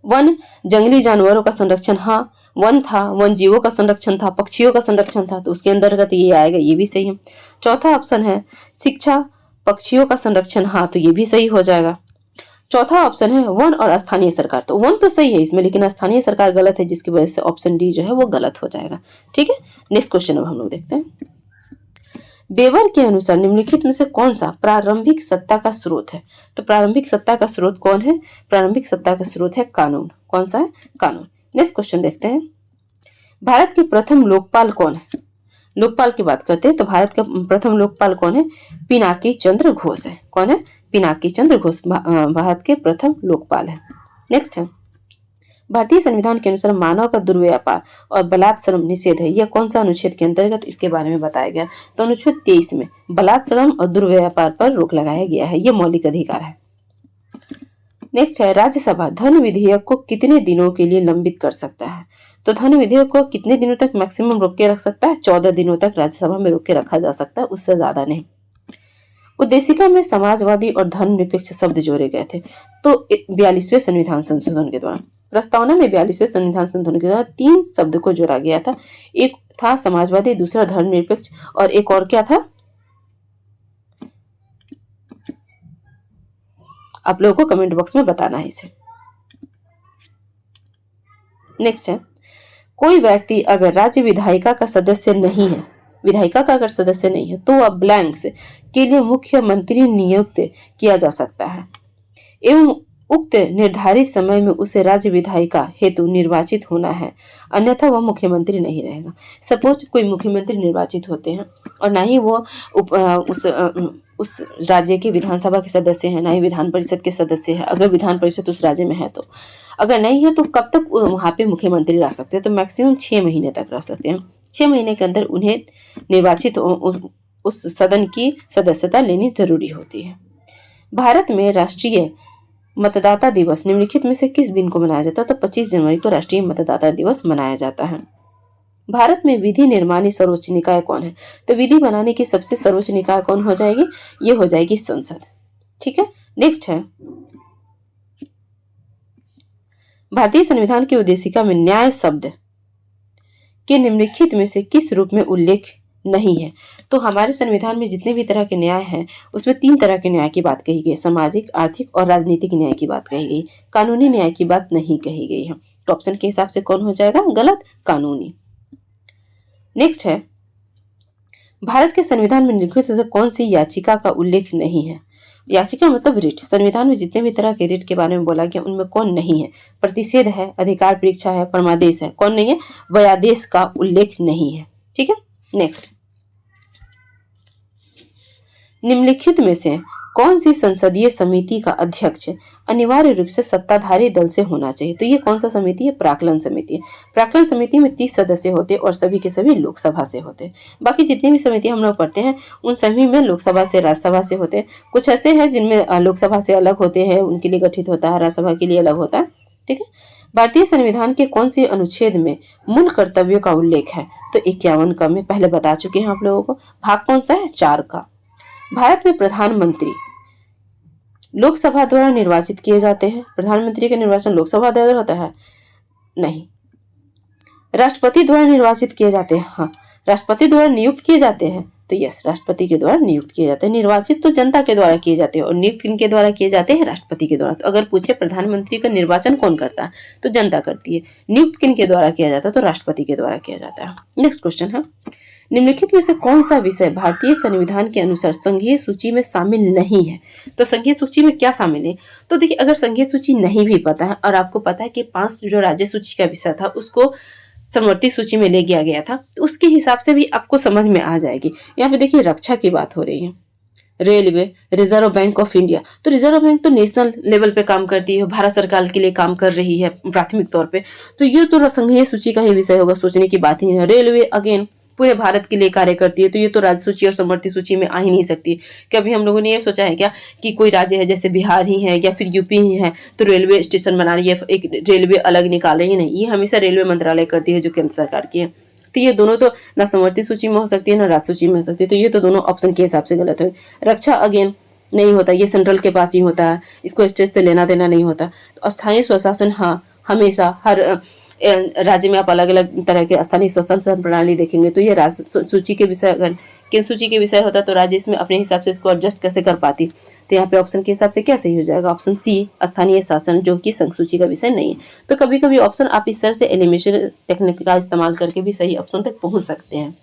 S1: वन जंगली जानवरों का संरक्षण, हाँ वन था, वन जीवों का संरक्षण था, पक्षियों का संरक्षण था, तो उसके अंतर्गत ये आएगा, ये भी सही है। चौथा ऑप्शन है शिक्षा पक्षियों का संरक्षण, हाँ तो ये भी सही हो जाएगा। चौथा ऑप्शन है वन और स्थानीय सरकार, तो वन तो सही है इसमें, लेकिन स्थानीय सरकार गलत है, जिसकी वजह से ऑप्शन डी जो है वो गलत हो जाएगा। ठीक है, नेक्स्ट क्वेश्चन अब हम लोग देखते हैं। बेवर के अनुसार निम्नलिखित में से कौन सा प्रारंभिक सत्ता का स्रोत है? तो प्रारंभिक सत्ता का स्रोत कौन है? प्रारंभिक सत्ता का स्रोत है कानून। कौन सा है? कानून। नेक्स्ट क्वेश्चन देखते हैं, भारत के प्रथम लोकपाल कौन है? लोकपाल की बात करते हैं तो भारत का प्रथम लोकपाल कौन है? पिनाकी चंद्र घोष है। कौन है? पिनाकी चंद्र घोष भारत के प्रथम लोकपाल है। नेक्स्ट है, भारतीय संविधान के अनुसार मानव का दुर्व्यापार और बलात्श्रम निषेध है, यह कौन सा अनुच्छेद के अंतर्गत इसके बारे में बताया गया? तो अनुच्छेद 23 में बलात्श्रम और दुर्व्यापार पर रोक लगाया गया है, यह मौलिक अधिकार है। नेक्स्ट है, राज्यसभा धन विधेयक को कितने दिनों के लिए लंबित कर सकता है? तो धन विधेयक को कितने दिनों तक मैक्सिमम रोक के रख सकता है? 14 दिनों तक राज्यसभा में रोक के रखा जा सकता है, उससे ज्यादा नहीं। उद्देशिका में समाजवादी और धर्मनिरपेक्ष शब्द जोड़े गए थे, तो 42वें संविधान संशोधन के दौरान। प्रस्तावना में 42वें संविधान संशोधन के दौरान 3 शब्द को जोड़ा गया था। एक था समाजवादी, दूसरा धर्मनिरपेक्ष और एक और क्या था? आप लोगों को कमेंट बॉक्स में बताना है इसे। नेक्स्ट है, कोई व्यक्ति अगर राज्य विधायिका का सदस्य नहीं है, विधायिका का अगर सदस्य नहीं है, तो वह ब्लैंक्स के लिए मुख्यमंत्री नियुक्त किया जा सकता है एवं उक्त निर्धारित समय में उसे राज्य विधायिका हेतु निर्वाचित होना है, अन्यथा वह मुख्यमंत्री नहीं रहेगा। सपोज कोई मुख्यमंत्री निर्वाचित होते हैं और ना ही वो उस राज्य के विधानसभा के सदस्य हैं, ना ही विधान परिषद के सदस्य हैं, अगर विधान परिषद उस राज्य में है तो। अगर नहीं है तो कब तक वहाँ पे मुख्यमंत्री रह सकते हैं? तो मैक्सिमम 6 महीने तक रह सकते हैं। 6 महीने के अंदर उन्हें निर्वाचित उस सदन की सदस्यता लेनी जरूरी होती है। भारत में राष्ट्रीय मतदाता दिवस निम्नलिखित में से किस दिन को मनाया जाता है? तो 25 जनवरी को राष्ट्रीय मतदाता दिवस मनाया जाता है। भारत में विधि निर्माणी सर्वोच्च निकाय कौन है? तो विधि बनाने की सबसे सर्वोच्च निकाय कौन हो जाएगी? ये हो जाएगी संसद। ठीक है, नेक्स्ट है, भारतीय संविधान की उद्देशिका में न्याय शब्द के निम्नलिखित में से किस रूप में उल्लेख नहीं है? तो हमारे संविधान में जितने भी तरह के न्याय हैं उसमें 3 तरह के न्याय की बात कही गई, सामाजिक, आर्थिक और राजनीतिक न्याय की बात कही गई, कानूनी न्याय की बात नहीं कही गई है। तो ऑप्शन के हिसाब से कौन हो जाएगा? गलत, कानूनी। नेक्स्ट है, भारत के संविधान में निम्नलिखित से कौन सी याचिका का उल्लेख नहीं है? याचिका मतलब रिट। संविधान में जितने भी तरह के रिट के बारे में बोला गया उनमें कौन नहीं है? प्रतिषेध है, अधिकार परीक्षा है, परमादेश है। कौन नहीं है? व्यादेश का उल्लेख नहीं है। ठीक है, नेक्स्ट, निम्नलिखित में से कौन सी संसदीय समिति का अध्यक्ष अनिवार्य रूप से सत्ताधारी दल से होना चाहिए? तो ये कौन सा समिति है? प्राक्कलन समिति है। प्राक्कलन समिति में 30 सदस्य होते और सभी के सभी लोकसभा से होते। बाकी जितनी भी समिति हम लोग पढ़ते हैं उन सभी में लोकसभा से, राज्यसभा से होते हैं। कुछ ऐसे हैं जिनमें लोकसभा से अलग होते हैं, उनके लिए गठित होता है, राज्यसभा के लिए अलग होता है। ठीक है, भारतीय संविधान के कौन से अनुच्छेद में मूल कर्तव्यों का उल्लेख है? तो 51 का मैं पहले बता चुके हैं आप लोगों को। भाग कौन सा है? 4 का। भारत में प्रधानमंत्री लोकसभा द्वारा निर्वाचित किए जाते हैं। प्रधानमंत्री का निर्वाचन लोकसभा द्वारा होता है? नहीं। राष्ट्रपति द्वारा निर्वाचित किए जाते हैं? हाँ। राष्ट्रपति द्वारा नियुक्त किए जाते हैं? तो यस, राष्ट्रपति के द्वारा नियुक्त किए जाते हैं। निर्वाचित तो जनता के द्वारा किए जाते हैं और नियुक्त किनके द्वारा किए जाते हैं? राष्ट्रपति के द्वारा। तो अगर पूछे प्रधानमंत्री का निर्वाचन कौन करता है? तो जनता करती है। नियुक्त किनके द्वारा किया जाता है? तो राष्ट्रपति के द्वारा किया जाता है। नेक्स्ट क्वेश्चन है, निम्नलिखित में से कौन सा विषय भारतीय संविधान के अनुसार संघीय सूची में शामिल नहीं है? तो संघीय सूची में क्या शामिल है? तो देखिए, अगर संघीय सूची नहीं भी पता है और आपको पता है कि 5 जो राज्य सूची का विषय था उसको समवर्ती सूची में ले गया गया था, तो उसके हिसाब से भी आपको समझ में आ जाएगी। यहाँ पे देखिए रक्षा की बात हो रही है, railway, reserve bank of India. तो रिजर्व बैंक तो नेशनल लेवल पे काम करती है, भारत सरकार के लिए काम कर रही है प्राथमिक तौर पे, तो ये तो संघीय सूची का ही विषय होगा, सोचने की बात ही है। रेलवे अगेन पूरे भारत के लिए कार्य करती है, तो ये तो राज्य सूची और समवर्ती सूची में आ ही नहीं सकती। कभी हम लोगों ने ये सोचा है क्या कि कोई राज्य है जैसे बिहार ही है या फिर यूपी ही है तो रेलवे स्टेशन बना रही है, एक रेलवे अलग निकाल रही है? नहीं, ये हमेशा रेलवे मंत्रालय करती है जो केंद्र सरकार की है। तो ये दोनों तो ना समवर्ती सूची में हो सकती है ना राज्य सूची में हो सकती है, तो ये तो दोनों ऑप्शन के हिसाब से गलत है। रक्षा अगेन नहीं होता, ये सेंट्रल के पास ही होता है, इसको स्टेट से लेना देना नहीं होता। तो स्थानीय स्वशासन, हाँ, हमेशा हर राज्य में आप अलग अलग तरह के स्थानीय स्वशासन प्रणाली देखेंगे, तो ये राज्य सूची के विषय, अगर केंद्र सूची के विषय होता तो राज्य इसमें अपने हिसाब से इसको एडजस्ट कैसे कर पाती। तो यहाँ पे ऑप्शन के हिसाब से क्या सही हो जाएगा? ऑप्शन सी, स्थानीय शासन, जो कि संघ सूची का विषय नहीं है। तो कभी कभी ऑप्शन आप इस तरह से एलिमिनेशन टेक्निक का इस्तेमाल करके भी सही ऑप्शन तक पहुंच सकते हैं।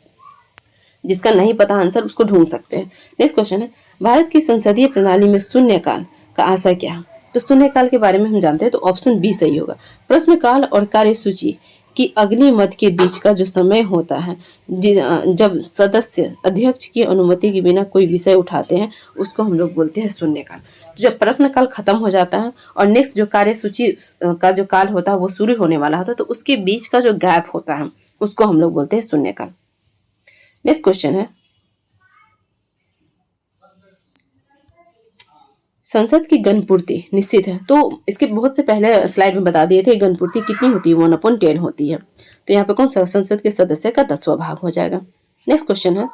S1: जिसका नहीं पता आंसर उसको ढूंढ सकते हैं। नेक्स्ट क्वेश्चन है, भारत की संसदीय प्रणाली में शून्यकाल का आशय क्या है? तो शून्यकाल के बारे में हम जानते हैं, तो ऑप्शन बी सही होगा। प्रश्नकाल और कार्यसूची की अगली मत के बीच का जो समय होता है जब सदस्य अध्यक्ष की अनुमति के बिना कोई विषय उठाते हैं उसको हम लोग बोलते हैं शून्यकाल। तो जब प्रश्नकाल खत्म हो जाता है और नेक्स्ट जो कार्यसूची का जो काल होता है वो शुरू होने वाला होता है, तो उसके बीच का जो गैप होता है उसको हम लोग बोलते हैं शून्यकाल। नेक्स्ट क्वेश्चन है, संसद की गणपूर्ति निश्चित है, तो इसके बहुत से पहले स्लाइड में बता दिए थे गणपूर्ति कितनी होती है, 1/10 होती है। तो यहाँ पे कौन सा संसद के सदस्य का 10वां भाग हो जाएगा। नेक्स्ट क्वेश्चन है,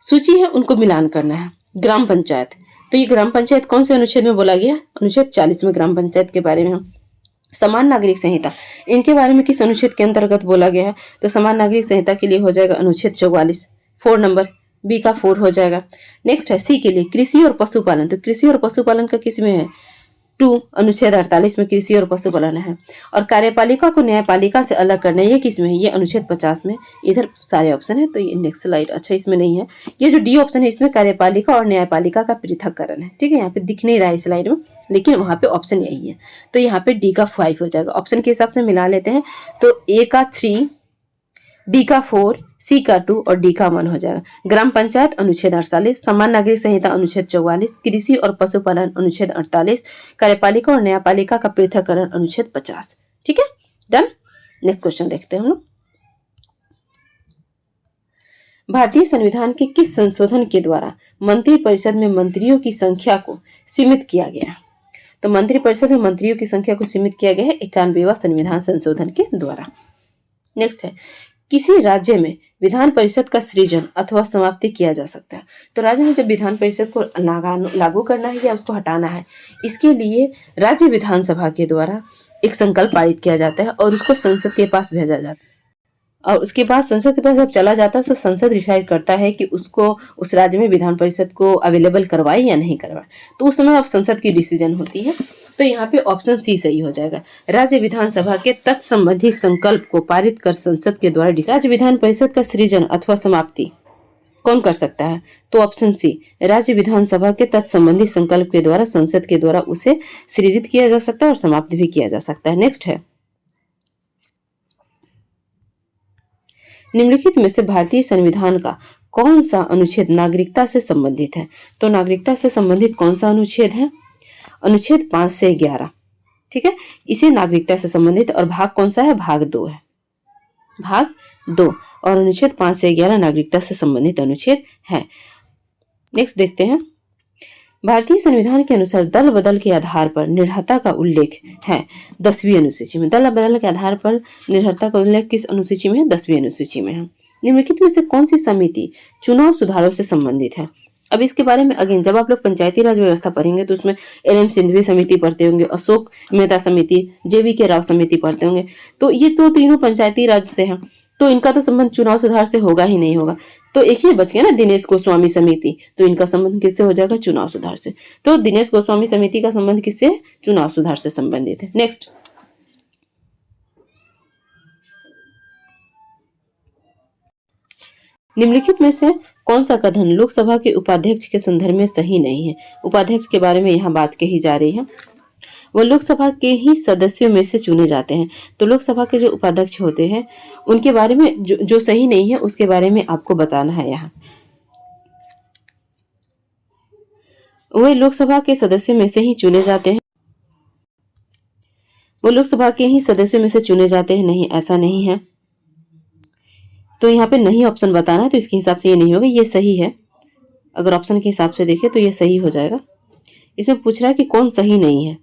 S1: सूची है उनको मिलान करना है। ग्राम पंचायत, तो ये ग्राम पंचायत कौन से अनुच्छेद में बोला गया? अनुच्छेद 40 में ग्राम पंचायत के बारे में समान नागरिक संहिता, इनके बारे में किस अनुच्छेद के अंतर्गत बोला गया है? तो समान नागरिक संहिता के लिए हो जाएगा अनुच्छेद 44, 4 नंबर, बी का 4 हो जाएगा। नेक्स्ट है सी के लिए कृषि और पशुपालन, तो कृषि और पशुपालन का किस में है? 2 अनुच्छेद 48 में कृषि और पशुपालन है। और कार्यपालिका को न्यायपालिका से अलग करना, ये किस में है? ये अनुच्छेद 50 में। इधर सारे ऑप्शन है, तो ये नेक्स्ट स्लाइड, अच्छा इसमें नहीं है। ये जो डी ऑप्शन है इसमें कार्यपालिका और न्यायपालिका का पृथककरण है, ठीक है, यहाँ पे दिख नहीं रहा है स्लाइड में, लेकिन वहां पे ऑप्शन यही है। तो यहाँ पे डी का 5 हो जाएगा। ऑप्शन के हिसाब से मिला लेते हैं, तो ए का 3, बी का 4, सी का 2 और डी का 1 हो जाएगा। ग्राम पंचायत अनुच्छेद 48, समान नागरिक संहिता अनुच्छेद 44, कृषि और पशुपालन अनुच्छेद 48, कार्यपालिका और न्यायपालिका का पृथककरण अनुच्छेद 50। ठीक है, डन। नेक्स्ट क्वेश्चन देखते हैं हम लोग। भारतीय संविधान के किस संशोधन के द्वारा मंत्रिपरिषद में मंत्रियों की संख्या को सीमित किया गया? तो मंत्रिपरिषद में मंत्रियों की संख्या को सीमित किया गया है 91वां संविधान संशोधन के द्वारा। नेक्स्ट है, किसी राज्य में विधान परिषद का सृजन अथवा समाप्ति किया जा सकता है। तो राज्य में जब विधान परिषद को लागू करना है या उसको हटाना है, इसके लिए राज्य विधानसभा के द्वारा एक संकल्प पारित किया जाता है और उसको संसद के पास भेजा जाता है। और उसके बाद संसद के पास जब चला जाता है तो संसद डिसाइड करता है कि उसको उस राज्य में विधान परिषद को अवेलेबल करवाए या नहीं करवाए। तो उस समय अब संसद की डिसीजन होती है। तो यहाँ पे ऑप्शन सी सही हो जाएगा। राज्य विधानसभा के तत्संबंधी संकल्प को पारित कर संसद के द्वारा राज्य विधान परिषद का सृजन अथवा समाप्ति कौन कर सकता है? तो ऑप्शन सी, राज्य विधानसभा के तत्संबंधी संकल्प के द्वारा संसद के द्वारा उसे सृजित किया जा सकता है और समाप्त भी किया जा सकता है। नेक्स्ट है, निम्नलिखित में से भारतीय संविधान का कौन सा अनुच्छेद नागरिकता से संबंधित है? तो नागरिकता से संबंधित कौन सा अनुच्छेद है? अनुच्छेद 5 से 11। ठीक है, इसे नागरिकता से संबंधित, और भाग कौन सा है? भाग 2 है, भाग 2। और अनुच्छेद 5 से 11 नागरिकता से संबंधित अनुच्छेद है। नेक्स्ट देखते हैं, भारतीय संविधान के अनुसार दल बदल के आधार पर निर्भरता का उल्लेख है 10वीं अनुसूची में। दल बदल के आधार पर निर्भरता का उल्लेख किस अनुसूची में है? 10वीं अनुसूची में है। निम्नलिखित में से कौन सी समिति चुनाव सुधारों से संबंधित है? अब इसके बारे में अगेन जब आप लोग पंचायती राज व्यवस्था पढ़ेंगे तो उसमें एल.एम. सिंघवी समिति पढ़ते होंगे, अशोक मेहता समिति, जे.वी.के. राव समिति पढ़ते होंगे। तो ये तो तीनों पंचायती राज से हैं, तो इनका तो संबंध चुनाव सुधार से होगा ही नहीं होगा। तो एक ही बच गया ना, दिनेश गोस्वामी समिति, तो इनका संबंध किससे हो जाएगा? चुनाव सुधार से। तो दिनेश गोस्वामी समिति का संबंध किससे? चुनाव सुधार से संबंधित है। नेक्स्ट, निम्नलिखित में से कौन सा कथन लोकसभा के उपाध्यक्ष के संदर्भ में सही नहीं है? उपाध्यक्ष के बारे में यहाँ बात कही जा रही है, वो लोकसभा के ही सदस्यों में से चुने जाते हैं। तो लोकसभा के जो उपाध्यक्ष होते हैं उनके बारे में जो सही नहीं है उसके बारे में आपको बताना है। यहाँ वो लोकसभा के सदस्यों में से ही चुने जाते हैं, वो लोकसभा के ही सदस्यों में से चुने जाते हैं, नहीं ऐसा नहीं है। तो यहाँ पे नहीं ऑप्शन बताना है, तो इसके हिसाब से ये नहीं होगा, ये सही है। अगर ऑप्शन के हिसाब से देखें तो ये सही हो जाएगा। इसमें पूछ रहा है कि कौन सही नहीं है,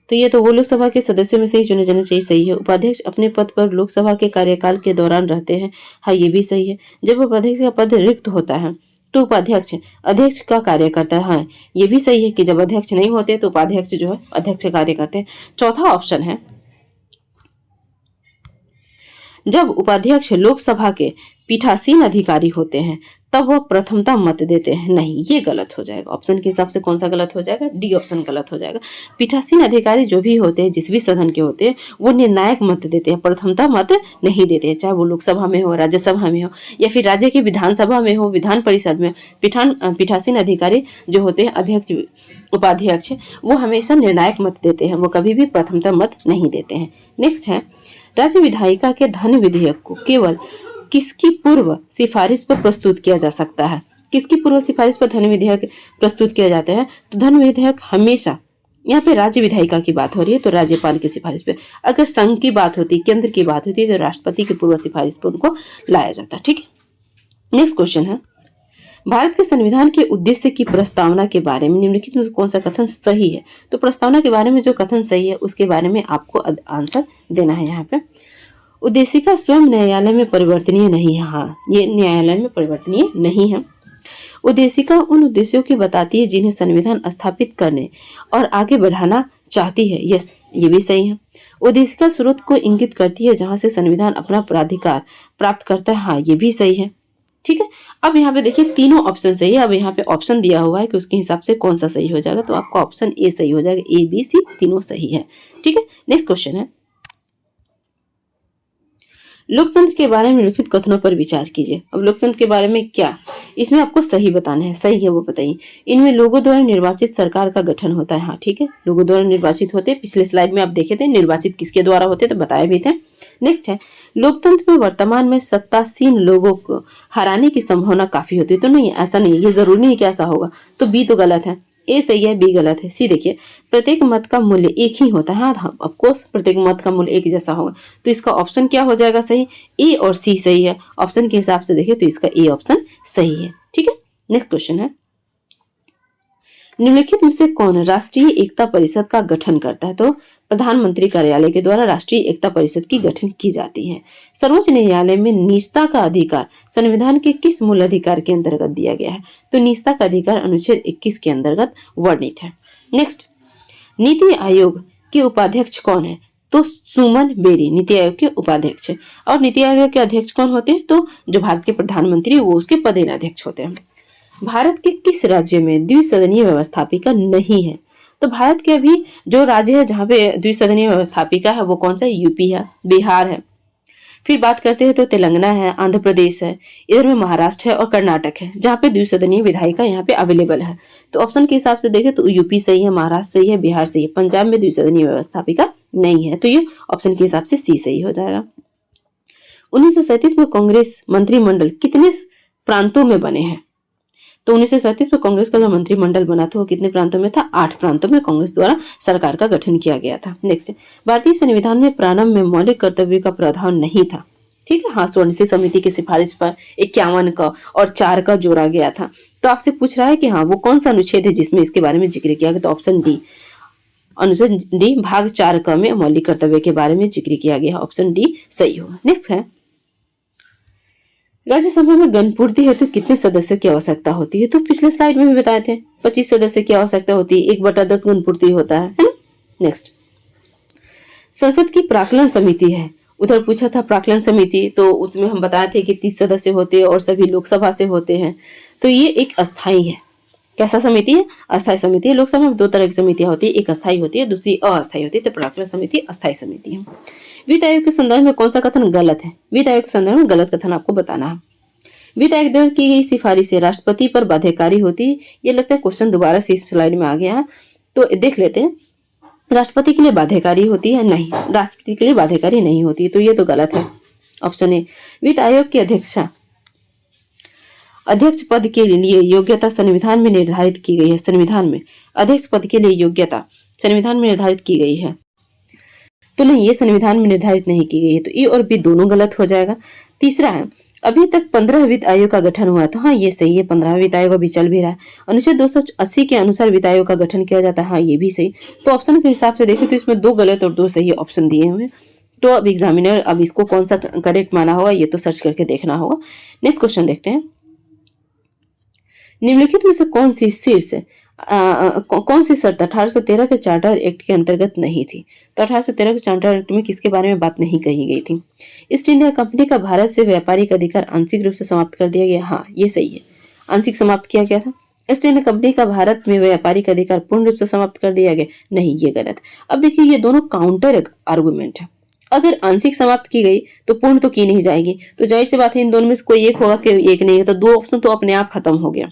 S1: तो ये तो वो लोकसभा के सदस्यों में से ही चुने जाने चाहिए, सही है। उपाध्यक्ष अपने पद पर लोकसभा के कार्यकाल के दौरान रहते हैं, हाँ ये भी सही है। जब उपाध्यक्ष का पद रिक्त होता है तो उपाध्यक्ष अध्यक्ष का कार्य करता है, हाँ ये भी सही है कि जब अध्यक्ष नहीं होते तो उपाध्यक्ष जो है अध्यक्ष का कार्य करते हैं। चौथा ऑप्शन है, जब उपाध्यक्ष लोकसभा के पीठासीन अधिकारी होते हैं तब वह प्रथमता मत देते हैं, नहीं ये गलत हो जाएगा। ऑप्शन के हिसाब से कौन सा गलत हो जाएगा? डी ऑप्शन गलत हो जाएगा। पीठासीन अधिकारी जो भी होते हैं, जिस भी सदन के होते हैं, वो निर्णायक मत देते हैं, प्रथमता मत नहीं देते हैं। चाहे वो लोकसभा में हो, राज्यसभा में हो या फिर राज्य की विधानसभा में हो, विधान परिषद में, पीठासीन अधिकारी जो होते हैं अध्यक्ष उपाध्यक्ष, वो हमेशा निर्णायक मत देते हैं, वो कभी भी प्रथमता मत नहीं देते हैं। नेक्स्ट है, राज्य विधायिका के धन विधेयक को केवल किसकी पूर्व सिफारिश पर प्रस्तुत किया जा सकता है? किसकी पूर्व सिफारिश पर धन विधेयक प्रस्तुत किया जाता है? तो धन विधेयक हमेशा, यहाँ पे राज्य विधायिका की बात हो रही है तो राज्यपाल की सिफारिश पे। अगर संघ की बात होती, केंद्र की बात होती तो राष्ट्रपति की पूर्व सिफारिश पर उनको लाया जाता। ठीक है, नेक्स्ट क्वेश्चन है, भारत के संविधान के उद्देश्य की प्रस्तावना के बारे में निम्नलिखित में कौन सा कथन सही है? तो प्रस्तावना के बारे में जो कथन सही है उसके बारे में आपको आंसर देना है। यहाँ पे उद्देशिका स्वयं न्यायालय में परिवर्तनीय नहीं है, हाँ ये न्यायालय में परिवर्तनीय नहीं है। उद्देशिका उन उद्देश्यों की बताती है जिन्हें संविधान स्थापित करने और आगे बढ़ाना चाहती है। यस, ये भी सही है। उद्देशिका स्रोत को इंगित करती है जहां से संविधान अपना प्राधिकार प्राप्त करता है। हाँ, ये भी सही है। ठीक है, अब यहाँ पे देखिए तीनों ऑप्शन सही है। अब यहाँ पे ऑप्शन दिया हुआ है कि उसके हिसाब से कौन सा सही हो जाएगा, तो आपका ऑप्शन ए सही हो जाएगा। ए बी सी तीनों सही है। ठीक है, नेक्स्ट क्वेश्चन है, लोकतंत्र के बारे में लिखित कथनों पर विचार कीजिए। अब लोकतंत्र के बारे में क्या, इसमें आपको सही बताना है। सही है वो बताइए। इनमें लोगों द्वारा निर्वाचित सरकार का गठन होता है। हाँ ठीक है, लोगों द्वारा निर्वाचित होते हैं। पिछले स्लाइड में आप देखे थे निर्वाचित किसके द्वारा होते, तो बताए भी थे। नेक्स्ट है, लोकतंत्र में वर्तमान में सत्तासीन लोगों को हराने की संभावना काफी होती है। तो नहीं, ऐसा नहीं, ये जरूरी नहीं कि ऐसा होगा। तो बी तो गलत है, ए सही है, बी गलत है। सी देखिए, प्रत्येक मत का मूल्य एक ही होता है। हाँ ऑफकोर्स प्रत्येक मत का मूल्य एक जैसा होगा। तो इसका ऑप्शन क्या हो जाएगा सही, ए और सी सही है। ऑप्शन के हिसाब से देखिए तो इसका ए ऑप्शन सही है। ठीक है, नेक्स्ट क्वेश्चन है, निम्नलिखित में से कौन राष्ट्रीय एकता परिषद का गठन करता है। तो प्रधानमंत्री कार्यालय के द्वारा राष्ट्रीय एकता परिषद की गठन की जाती है। सर्वोच्च न्यायालय में निजता का अधिकार संविधान के किस मूल अधिकार के अंतर्गत दिया गया है। तो निजता का अधिकार अनुच्छेद 21 के अंतर्गत वर्णित है। नेक्स्ट, नीति आयोग के उपाध्यक्ष कौन है। तो सुमन बेरी नीति आयोग के उपाध्यक्ष है। और नीति आयोग के अध्यक्ष कौन होते हैं, तो जो भारत के प्रधानमंत्री वो उसके पदेन अध्यक्ष होते हैं। भारत के किस राज्य में द्विसदनीय व्यवस्थापिका नहीं है। तो भारत के अभी जो राज्य है जहाँ पे द्विसदनीय व्यवस्थापिका है वो कौन सा है, यूपी है, बिहार है। फिर बात करते हैं तो तेलंगाना है, आंध्र प्रदेश है, इधर में महाराष्ट्र है और कर्नाटक है जहाँ पे द्विसदनीय विधायिका यहाँ पे अवेलेबल है। तो ऑप्शन के हिसाब से देखें तो यूपी सही है, महाराष्ट्र सही है, बिहार सही है, पंजाब में द्विसदनीय व्यवस्थापिका नहीं है। तो ये ऑप्शन के हिसाब से सी सही हो जाएगा। 1937 में कांग्रेस मंत्रिमंडल कितने प्रांतों में बने हैं। तो 1937 में कांग्रेस का जो मंत्रिमंडल बना था वो कितने प्रांतों में था, 8 प्रांतों में कांग्रेस द्वारा सरकार का गठन किया गया था। नेक्स्ट, भारतीय संविधान में प्रारंभ में मौलिक कर्तव्य का प्रावधान नहीं था। ठीक है, हाँ, स्वर्ण समिति की सिफारिश पर 51 का और 4 का जोड़ा गया था। तो आपसे पूछ रहा है कि हाँ वो कौन सा अनुच्छेद है जिसमें इसके बारे में जिक्र किया गया। तो ऑप्शन डी, अनुच्छेद डी भाग 4 क में मौलिक कर्तव्य के बारे में जिक्र किया गया। ऑप्शन डी सही होगा। नेक्स्ट है, राज्यसभा में गणपूर्ति हेतु कितने सदस्यों की आवश्यकता होती है। तो पिछले स्लाइड में भी बताए थे 25 सदस्य की आवश्यकता होती है, 1/10 गणपूर्ति होता है ना। नेक्स्ट, संसद की प्राक्कलन समिति है, उधर पूछा था प्राक्कलन समिति, तो उसमें हम बताए थे कि 30 सदस्य होते हैं और सभी लोकसभा से होते हैं। तो ये एक अस्थायी है। कैसा समिति है, अस्थायी समिति है। लोकसभा में 2 तरह की समितियां होती है, एक अस्थायी होती है, दूसरी अस्थायी होती है। तो प्राक्कलन समिति अस्थायी समिति है। वित्त आयोग के संदर्भ में कौन सा कथन गलत है। वित्त आयोग के संदर्भ में गलत कथन आपको बताना है। वित्त आयोग द्वारा की गई सिफारिशें राष्ट्रपति पर बाध्यकारी होती है। ये लगता है क्वेश्चन दोबारा से इस स्लाइड में आ गया है, तो देख लेते हैं। राष्ट्रपति के लिए बाध्यकारी होती है, नहीं, राष्ट्रपति के लिए बाध्यकारी नहीं होती है। तो ये तो गलत है। ऑप्शन ए, वित्त आयोग की अध्यक्ष पद के लिए योग्यता संविधान में निर्धारित की गई है। संविधान में अध्यक्ष पद के लिए योग्यता संविधान में निर्धारित की गई है। तो नहीं, ये संविधान में निर्धारित नहीं की गई है। तो ए और बी दोनों गलत हो जाएगा। तीसरा है, अभी तक 15 वित्त आयोग का गठन हुआ था। हाँ ये सही है, 15 वित्त आयोग अभी चल भी रहा है। अनुच्छेद 280 के अनुसार वित्त आयोग का गठन किया जाता है। हाँ ये भी सही। तो ऑप्शन के हिसाब से देखें तो इसमें 2 गलत और 2 सही ऑप्शन दिए हुए हैं। तो अब एग्जामिनर अब इसको कौन सा करेक्ट माना होगा ये तो सर्च करके देखना होगा। नेक्स्ट क्वेश्चन देखते हैं, निम्नलिखित में से कौन सी शर्त 1813 के चार्टर एक्ट के अंतर्गत नहीं थी। तो 1813 के चार्टर एक्ट में किसके बारे में बात नहीं कही गई थी। ईस्ट इंडिया कंपनी का भारत से व्यापारिक अधिकार आंशिक रूप से समाप्त कर दिया गया। हाँ ये सही है, आंशिक समाप्त किया गया था। ईस्ट इंडिया कंपनी का भारत में व्यापारिक अधिकार पूर्ण रूप से समाप्त कर दिया गया, नहीं ये गलत। अब देखिए ये दोनों काउंटर आर्गुमेंट है। अगर आंशिक समाप्त की गई तो पूर्ण तो की नहीं जाएगी। तो जाहिर सी बात है इन दोनों में से कोई एक होगा कि एक नहीं है। तो 2 ऑप्शन तो अपने आप खत्म हो गया।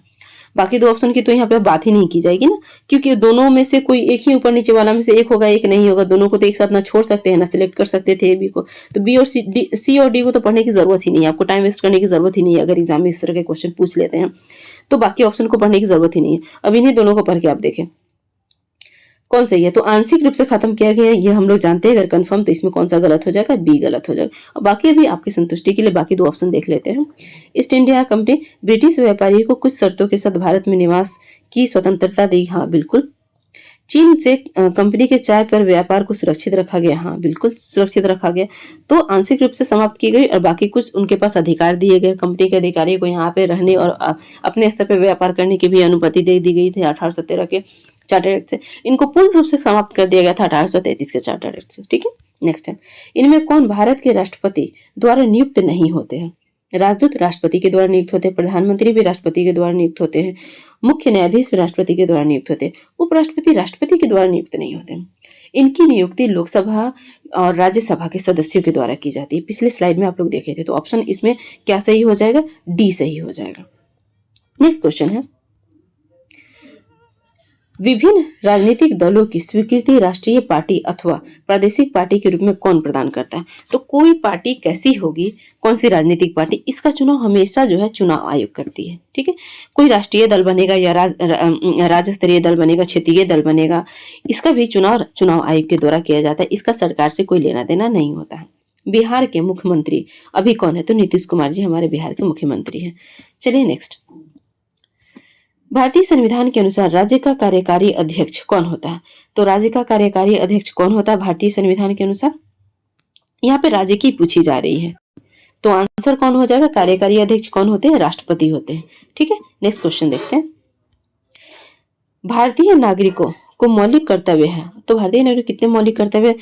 S1: बाकी 2 ऑप्शन की तो यहाँ पे बात ही नहीं की जाएगी ना, क्योंकि दोनों में से कोई एक ही ऊपर नीचे वाला में से एक होगा, एक नहीं होगा। दोनों को तो एक साथ ना छोड़ सकते हैं ना सिलेक्ट कर सकते थे बी को। तो बी और सी और डी को तो पढ़ने की जरूरत ही नहीं है, आपको टाइम वेस्ट करने की जरूरत ही नहीं है। अगर एग्जाम में इस तरह के क्वेश्चन पूछ लेते हैं तो बाकी ऑप्शन को पढ़ने की जरूरत ही नहीं है। अब इन्हीं दोनों को पढ़ के आप देखें कौन सही है। तो आंशिक रूप से खत्म किया गया ये हम लोग जानते हैं। अगर कंफर्म तो इसमें कौन सा गलत हो जाएगा, बी गलत हो जाएगा। और बाकी अभी आपकी संतुष्टि के लिए बाकी 2 ऑप्शन देख लेते हैं। ईस्ट इंडिया कंपनी ब्रिटिश व्यापारियों को कुछ शर्तों के साथ भारत में निवास की स्वतंत्रता दी। हाँ बिल्कुल। चीन से कंपनी के चाय पर व्यापार को सुरक्षित रखा गया। हाँ, बिल्कुल सुरक्षित रखा गया। तो आंशिक रूप से समाप्त की गई और बाकी कुछ उनके पास अधिकार दिए गए। कंपनी के अधिकारियों को यहाँ पे रहने और अपने स्तर पर व्यापार करने की भी अनुमति दे दी गई थी 1813 के चार्टर एक्ट से। इनको पूर्ण रूप से समाप्त कर दिया गया था 1833 के चार्टर एक्ट से। ठीक है, नेक्स्ट है, इनमें कौन भारत के राष्ट्रपति द्वारा नियुक्त नहीं होते हैं? राजदूत राष्ट्रपति के द्वारा नियुक्त होते हैं, प्रधानमंत्री भी राष्ट्रपति के द्वारा नियुक्त होते हैं, मुख्य न्यायाधीश भी राष्ट्रपति के द्वारा नियुक्त होते हैं, उपराष्ट्रपति राष्ट्रपति के द्वारा नियुक्त नहीं होते। इनकी नियुक्ति लोकसभा और राज्यसभा के सदस्यों के द्वारा की जाती है। पिछले स्लाइड में आप लोग देखे थे, तो ऑप्शन इसमें क्या सही हो जाएगा? डी सही हो जाएगा। नेक्स्ट क्वेश्चन है, विभिन्न राजनीतिक दलों की स्वीकृति राष्ट्रीय पार्टी अथवा प्रादेशिक पार्टी के रूप में कौन प्रदान करता है? तो कोई पार्टी कैसी होगी, कौन सी राजनीतिक पार्टी, इसका चुनाव हमेशा जो है चुनाव आयोग करती है। ठीक है, कोई राष्ट्रीय दल बनेगा या राज्य स्तरीय दल बनेगा, क्षेत्रीय दल बनेगा, इसका भी चुनाव आयोग के द्वारा किया जाता है। इसका सरकार से कोई लेना देना नहीं होता है। बिहार के मुख्यमंत्री अभी कौन है? तो नीतीश कुमार जी हमारे बिहार के मुख्यमंत्री हैं। चलिए नेक्स्ट, भारतीय संविधान के अनुसार राज्य का कार्यकारी अध्यक्ष कौन होता है? तो राज्य का कार्यकारी अध्यक्ष कौन होता है भारतीय संविधान के अनुसार? यहाँ पे राज्य की पूछी जा रही है, तो आंसर कौन हो जाएगा? कार्यकारी अध्यक्ष कौन होते हैं? राष्ट्रपति होते हैं। ठीक है, नेक्स्ट क्वेश्चन देखते हैं, भारतीय नागरिकों को मौलिक कर्तव्य है। तो भारतीय नागरिक कितने मौलिक कर्तव्य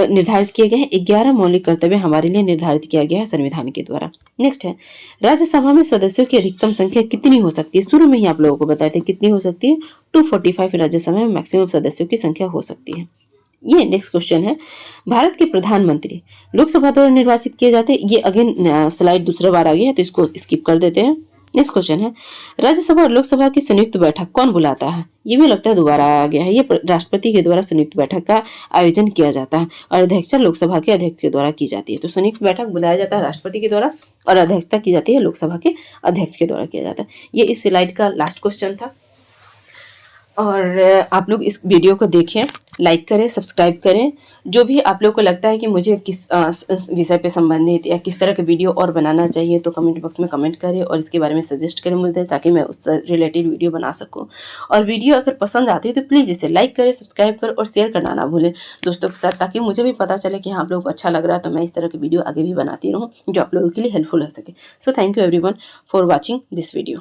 S1: निर्धारित किए गए हैं? 11 मौलिक कर्तव्य हमारे लिए निर्धारित किया गया है संविधान के द्वारा। नेक्स्ट है, राज्यसभा में सदस्यों की अधिकतम संख्या कितनी हो सकती है? शुरू में ही आप लोगों को बताए थे कितनी हो सकती है, 245 राज्यसभा में मैक्सिमम सदस्यों की संख्या हो सकती है। ये नेक्स्ट क्वेश्चन है, भारत के प्रधानमंत्री लोकसभा द्वारा निर्वाचित किए जाते हैं। ये अगेन स्लाइड दूसरा बार आ गया है, तो इसको स्किप कर देते हैं। नेक्स्ट क्वेश्चन है, राज्यसभा और लोकसभा की संयुक्त बैठक कौन बुलाता है? ये भी लगता है दोबारा आ गया है। ये राष्ट्रपति के द्वारा संयुक्त बैठक का आयोजन किया जाता है और अध्यक्षता लोकसभा के अध्यक्ष के द्वारा की जाती है। तो संयुक्त बैठक बुलाया जाता है राष्ट्रपति के द्वारा और अध्यक्षता की जाती है लोकसभा के अध्यक्ष के द्वारा किया जाता है। ये इस स्लाइड का लास्ट क्वेश्चन था और आप लोग इस वीडियो को देखें, लाइक करें, सब्सक्राइब करें। जो भी आप लोग को लगता है कि मुझे किस विषय पे संबंधित या किस तरह के वीडियो और बनाना चाहिए, तो कमेंट बॉक्स में कमेंट करें और इसके बारे में सजेस्ट करें मुझे, ताकि मैं उससे रिलेटेड वीडियो बना सकूं। और वीडियो अगर पसंद आती है तो प्लीज़ इसे लाइक करें, सब्सक्राइब करें और शेयर करना ना भूलें दोस्तों के साथ, ताकि मुझे भी पता चले कि हाँ आप लोग को अच्छा लग रहा है, तो मैं इस तरह की वीडियो आगे भी बनाती रहूँ जो आप लोगों के लिए हेल्पफुल हो सके। So thank you everyone for watching this video.